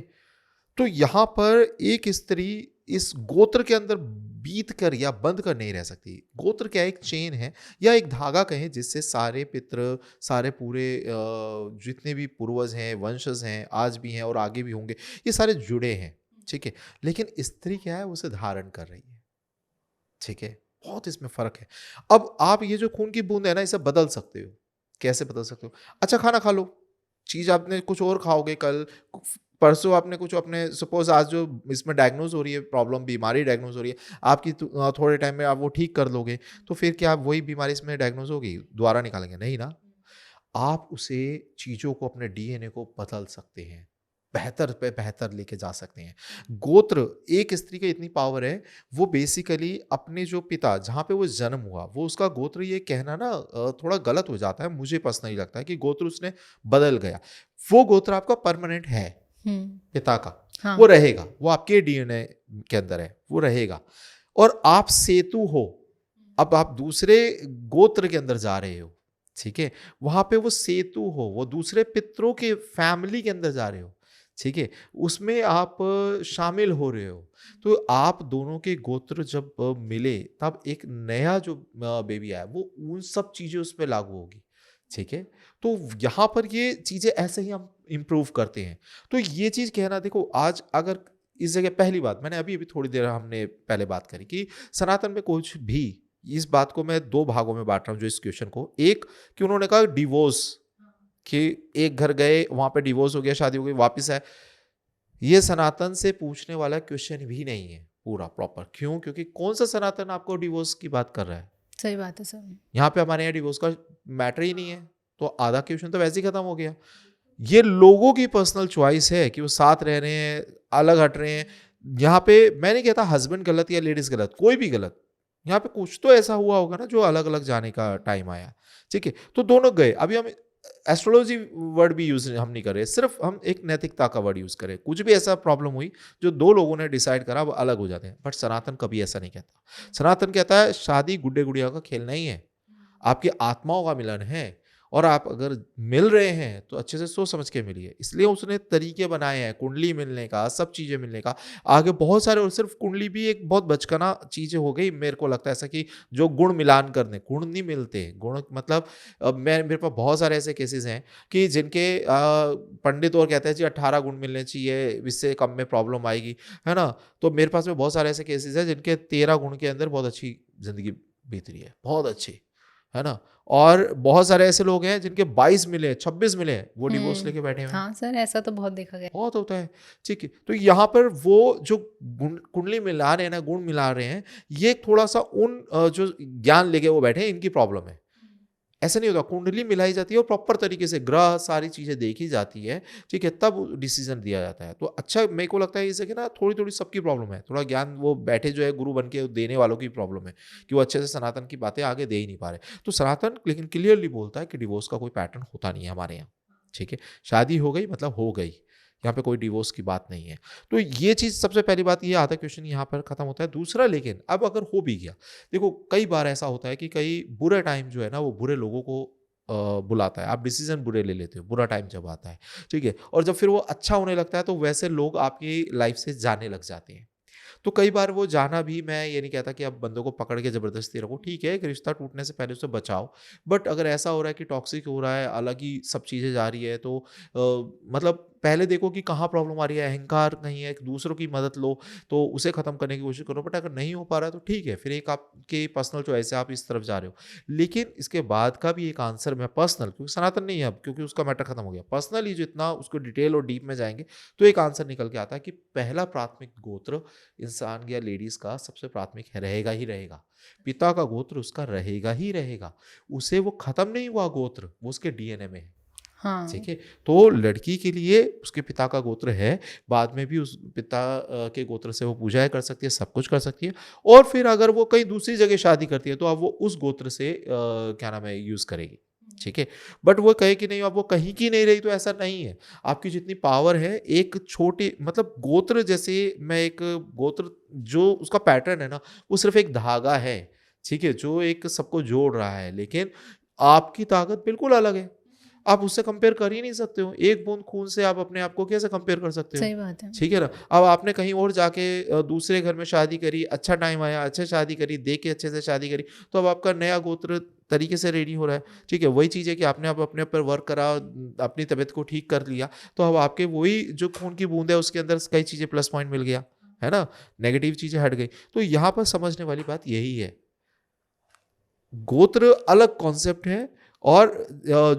तो यहां पर एक स्त्री इस गोत्र के अंदर बीत कर या बंध कर नहीं रह सकती। गोत्र क्या, एक चेन है या एक धागा कहें, जिससे सारे पितृ, सारे पूरे जितने भी पूर्वज हैं, वंशज हैं, आज भी हैं और आगे भी होंगे, ये सारे जुड़े हैं। ठीक है। लेकिन स्त्री क्या है, उसे धारण कर रही है। ठीक है। बहुत इसमें फर्क है। अब आप ये जो खून की बूंद है ना, इसे बदल सकते हो। कैसे बदल सकते हो? अच्छा खाना खा लो, चीज आपने कुछ और खाओगे कल, परसों आपने कुछ अपने, सपोज आज जो इसमें डायग्नोज हो रही है प्रॉब्लम, बीमारी डायग्नोज हो रही है आपकी, थोड़े टाइम में आप वो ठीक कर लोगे, तो फिर क्या वही बीमारी इसमें डायग्नोज होगी, दोबारा निकालेंगे नहीं ना। आप उसे, चीजों को, अपने डीएनए को बदल सकते हैं, बेहतर पे बेहतर लेके जा सकते हैं। गोत्र, एक स्त्री की इतनी पावर है, वो बेसिकली अपने जो पिता, जहाँ पे वो जन्म हुआ, वो उसका गोत्र, ये कहना ना थोड़ा गलत हो जाता है। मुझे पर्सनली लगता है कि गोत्र उसने बदल गया। वो गोत्र आपका परमानेंट है, पिता का, हाँ। वो रहेगा, वो आपके डीएनए के अंदर है, वो रहेगा। और आप सेतु हो। अब आप दूसरे गोत्र के अंदर जा रहे हो। ठीक है। वहां पे वो सेतु हो, वो दूसरे पितरों के फैमिली के अंदर जा रहे हो। ठीक है। उसमें आप शामिल हो रहे हो। तो आप दोनों के गोत्र जब मिले, तब एक नया जो बेबी आया, वो उन सब चीजें उसमें लागू होगी। ठीक है। तो यहाँ पर ये चीजें ऐसे ही हम इम्प्रूव करते हैं। तो ये चीज कहना, देखो आज अगर इस जगह, पहली बात मैंने अभी अभी थोड़ी देर हमने पहले बात करी कि सनातन में कुछ भी, इस बात को मैं दो भागों में बांट रहा हूँ जो इस क्वेश्चन को। एक, कि उन्होंने कहा डिवोर्स, कि एक घर गए, वहां पे डिवोर्स हो गया, शादी हो गई, वापस आए। ये सनातन से पूछने वाला क्वेश्चन भी नहीं है पूरा प्रॉपर। क्यों? क्योंकि कौन सा सनातन आपको डिवोर्स की बात कर रहा है? सही बात है सर। यहाँ पे हमारे यहाँ डिवोर्स का मैटर ही नहीं है, तो आधा क्वेश्चन तो वैसे ही खत्म हो गया। ये लोगों की पर्सनल चॉइस है कि वो साथ रह रहे हैं, अलग हट रहे हैं। यहाँ पे मैं नहीं कहता हस्बैंड गलत या लेडीज गलत, कोई भी गलत। यहाँ पे कुछ तो ऐसा हुआ होगा ना जो अलग अलग जाने का टाइम आया। ठीक है। तो दोनों गए। अभी हम एस्ट्रोलॉजी वर्ड भी यूज हम नहीं कर रहे, सिर्फ हम एक नैतिकता का वर्ड यूज करें। कुछ भी ऐसा प्रॉब्लम हुई जो दो लोगों ने डिसाइड करा, वो अलग हो जाते हैं। बट सनातन कभी ऐसा नहीं कहता। सनातन कहता है शादी गुड्डे गुड़िया का खेल नहीं है, आपकी आत्माओं का मिलन है। और आप अगर मिल रहे हैं तो अच्छे से सोच समझ के मिलिए। इसलिए उसने तरीके बनाए हैं कुंडली मिलने का, सब चीज़ें मिलने का, आगे बहुत सारे। और सिर्फ कुंडली भी एक बहुत बचकाना चीज़ें हो गई मेरे को लगता है ऐसा, कि जो गुण मिलान कर दें। गुण नहीं मिलते, गुण मतलब मेरे पास बहुत सारे ऐसे केसेस हैं कि जिनके पंडित और कहते हैं जी 18 गुण मिलने चाहिए, इससे कम में प्रॉब्लम आएगी, है ना। तो मेरे पास में बहुत सारे ऐसे केसेस हैं जिनके 13 गुण के अंदर बहुत अच्छी जिंदगी बीत रही है, बहुत अच्छी, है ना? और बहुत सारे ऐसे लोग हैं जिनके 22 मिले, 26 मिले, वो डिवोर्स लेके बैठे हुए हैं। हाँ सर, ऐसा तो बहुत देखा गया। बहुत होता है, ठीक है। तो यहाँ पर वो जो कुंडली मिला रहे हैं ना, गुण मिला रहे हैं, ये थोड़ा-सा उन जो ज्ञान लेके वो बैठे हैं, इनकी प्रॉब्लम है। ऐसा नहीं होता, कुंडली मिलाई जाती है और प्रॉपर तरीके से ग्रह सारी चीज़ें देखी जाती है, ठीक है, तब डिसीजन दिया जाता है। तो अच्छा मेरे को लगता है इसे कि ना थोड़ी-थोड़ी सबकी प्रॉब्लम है, थोड़ा ज्ञान वो बैठे जो है गुरु बन के देने वालों की प्रॉब्लम है कि वो अच्छे से सनातन की बातें आगे दे ही नहीं पा रहे। तो सनातन लेकिन क्लियरली बोलता है कि डिवोर्स का कोई पैटर्न होता नहीं है हमारे यहाँ, ठीक है। शादी हो गई मतलब हो गई, यहाँ पे कोई डिवोर्स की बात नहीं है। तो ये चीज़ सबसे पहली बात, ये आधा क्वेश्चन यहाँ पर खत्म होता है। दूसरा, लेकिन अब अगर हो भी गया, देखो कई बार ऐसा होता है कि कई बुरे टाइम जो है ना वो बुरे लोगों को बुलाता है, आप डिसीजन बुरे ले लेते हो बुरा टाइम जब आता है, ठीक है। और जब फिर वो अच्छा होने लगता है तो वैसे लोग आपकी लाइफ से जाने लग जाते हैं। तो कई बार वो जाना भी, मैं ये नहीं कहता कि आप बंदों को पकड़ के ज़बरदस्ती रखो, ठीक है, एक रिश्ता टूटने से पहले उसे बचाओ। बट अगर ऐसा हो रहा है कि टॉक्सिक हो रहा है, अलग ही सब चीज़ें जा रही है, तो मतलब पहले देखो कि कहाँ प्रॉब्लम आ रही है, अहंकार नहीं है, एक दूसरों की मदद लो, तो उसे ख़त्म करने की कोशिश करो। बट अगर नहीं हो पा रहा है तो ठीक है, फिर एक आपके पर्सनल चॉइस है, आप इस तरफ जा रहे हो। लेकिन इसके बाद का भी एक आंसर मैं पर्सनल, क्योंकि सनातन नहीं है अब, क्योंकि उसका मैटर खत्म हो गया, पर्सनली जितना उसको डिटेल और डीप में जाएंगे तो एक आंसर निकल के आता है कि पहला प्राथमिक गोत्र इंसान या लेडीज का सबसे प्राथमिक है, रहेगा ही रहेगा। पिता का गोत्र उसका रहेगा ही रहेगा, उसे वो खत्म नहीं हुआ गोत्र, वो उसके डीएनए में है, हाँ। ठीक है। तो लड़की के लिए उसके पिता का गोत्र है, बाद में भी उस पिता के गोत्र से वो पूजा कर सकती है, सब कुछ कर सकती है। और फिर अगर वो कहीं दूसरी जगह शादी करती है तो अब वो उस गोत्र से क्या नाम है यूज करेगी, ठीक है। बट वो कहे कि नहीं, अब वो कहीं की नहीं रही, तो ऐसा नहीं है। आपकी जितनी पावर है, एक छोटे मतलब गोत्र, जैसे मैं एक गोत्र जो उसका पैटर्न है ना, वो सिर्फ एक धागा है, ठीक है, जो एक सबको जोड़ रहा है। लेकिन आपकी ताकत बिल्कुल अलग है, आप उससे कंपेयर कर ही नहीं सकते हो। एक बूंद खून से आप अपने आप को कैसे कंपेयर कर सकते हो, सही बात है। ठीक है ना। अब आपने कहीं और जाके दूसरे घर में शादी करी, अच्छा टाइम आया, अच्छा शादी करी, देख के अच्छे से शादी करी, तो अब आपका नया गोत्र तरीके से रेडी हो रहा है, ठीक है। वही चीज़ है कि आपने अब अपने ऊपर वर्क करा, अपनी तबीयत को ठीक कर लिया, तो अब आपके वही जो खून की बूंद है उसके अंदर कई चीज़ें प्लस पॉइंट मिल गया, है ना, नेगेटिव चीज़ें हट गई। तो यहाँ पर समझने वाली बात यही है, गोत्र अलग कॉन्सेप्ट है, और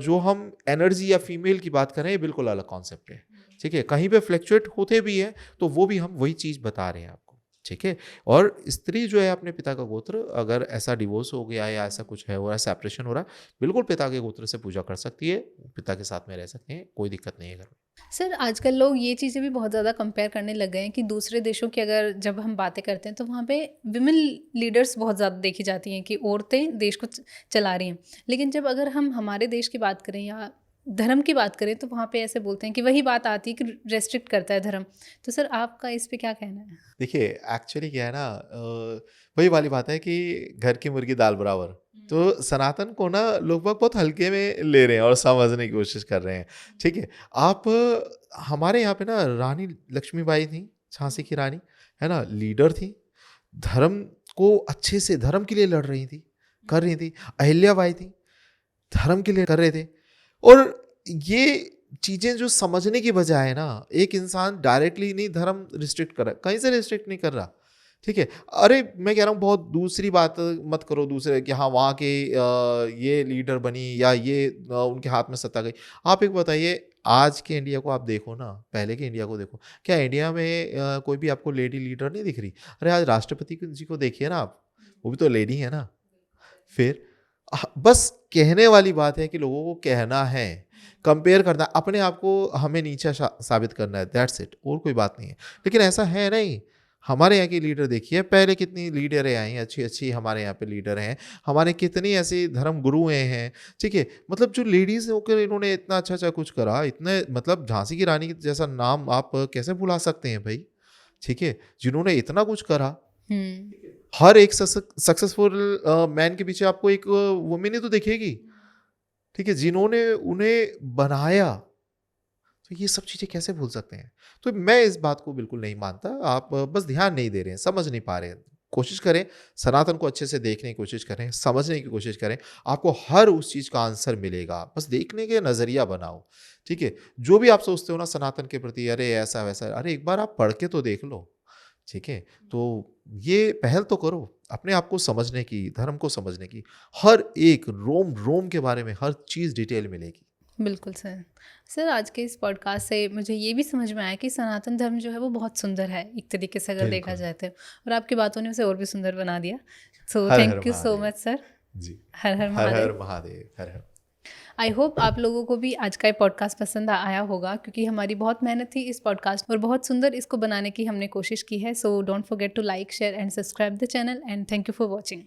जो हम एनर्जी या फीमेल की बात करें, ये बिल्कुल अलग कॉन्सेप्ट है, ठीक है। कहीं पे फ्लैक्चुएट होते भी हैं, तो वो भी हम वही चीज़ बता रहे हैं आपको, ठीक है। और स्त्री जो है अपने पिता का गोत्र, अगर ऐसा डिवोर्स हो गया या ऐसा कुछ है, और सेपरेशन हो रहा है, बिल्कुल पिता के गोत्र से पूजा कर सकती है, पिता के साथ में रह सकते हैं, कोई दिक्कत नहीं है घर में। सर, आजकल लोग ये चीज़ें भी बहुत ज़्यादा कंपेयर करने लग गए हैं कि दूसरे देशों की अगर जब हम बातें करते हैं तो वहाँ पे विमेन लीडर्स बहुत ज़्यादा देखी जाती हैं कि औरतें देश को चला रही हैं। लेकिन जब अगर हम हमारे देश की बात करें या धर्म की बात करें तो वहाँ पे ऐसे बोलते हैं कि वही बात आती है कि रेस्ट्रिक्ट करता है धर्म। तो सर, आपका इस पे क्या कहना है? देखिए, एक्चुअली क्या है ना, वही वाली बात है कि घर की मुर्गी दाल बराबर। तो सनातन को ना लोग बाग बहुत हल्के में ले रहे हैं और समझने की कोशिश कर रहे हैं, ठीक है। आप हमारे यहाँ पे ना रानी लक्ष्मीबाई थी, झांसी की रानी, है ना, लीडर थी, धर्म को अच्छे से धर्म के लिए लड़ रही थी, कर रही थी। अहिल्याबाई थी, धर्म के लिए कर रहे थे। और ये चीज़ें जो समझने की बजाय है ना, एक इंसान डायरेक्टली नहीं धर्म रिस्ट्रिक्ट कर रहा है, कहीं से रिस्ट्रिक्ट नहीं कर रहा, ठीक है। अरे मैं कह रहा हूँ बहुत दूसरी बात मत करो, दूसरे कि हाँ वहाँ के ये लीडर बनी या ये उनके हाथ में सत्ता गई। आप एक बताइए, आज के इंडिया को आप देखो ना, पहले के इंडिया को देखो, क्या इंडिया में कोई भी आपको लेडी लीडर नहीं दिख रही? अरे आज राष्ट्रपति जी को देखिए ना आप, वो भी तो लेडी है ना। फिर बस कहने वाली बात है कि लोगों को कहना है, कंपेयर करना, अपने आप को हमें नीचा साबित करना है, दैट्स इट, और कोई बात नहीं है। लेकिन ऐसा है नहीं। हमारे यहाँ की लीडर देखिए, पहले कितनी लीडरें आई हैं, अच्छी अच्छी हमारे यहाँ पे लीडर हैं, हमारे कितनी ऐसी धर्म गुरुएं हैं, ठीक है। मतलब जो लेडीज होकर इन्होंने इतना अच्छा अच्छा कुछ करा, इतने मतलब झांसी की रानी जैसा नाम आप कैसे भुला सकते हैं भाई, ठीक है, जिन्होंने इतना कुछ करा। हर एक सक्सेसफुल मैन के पीछे आपको एक वुमेन ही तो दिखेगी, ठीक है, जिन्होंने उन्हें बनाया। तो ये सब चीज़ें कैसे भूल सकते हैं? तो मैं इस बात को बिल्कुल नहीं मानता। आप बस ध्यान नहीं दे रहे हैं, समझ नहीं पा रहे हैं। कोशिश करें, सनातन को अच्छे से देखने की कोशिश करें, समझने की कोशिश करें, आपको हर उस चीज़ का आंसर मिलेगा। बस देखने के नज़रिया बनाओ, ठीक है। जो भी आप सोचते हो ना सनातन के प्रति, अरे ऐसा वैसा, अरे एक बार आप पढ़ के तो देख लो, ठीक है? तो ये पहल तो करो, अपने आप को समझने की, धर्म को समझने की। हर एक रोम-रोम के बारे में हर चीज़ डिटेल मिलेगी। बिल्कुल सर। सर, आज के इस पॉडकास्ट से मुझे ये भी समझ में आया कि सनातन धर्म जो है वो बहुत सुंदर है, एक तरीके से अगर देखा बिल्कुल। जाए तो, और आपकी बातों ने उसे और भी सुंदर बना दिया। So Har Har thank you so Mahadev. Much sir. Ji. Har Har Har Mahadev. Har Mahadev. Har Har. I hope आप लोगों को भी आज का ये पॉडकास्ट पसंद आया होगा, क्योंकि हमारी बहुत मेहनत थी इस पॉडकास्ट और बहुत सुंदर इसको बनाने की हमने कोशिश की है। So don't forget to like, share and subscribe the channel, and thank you for watching.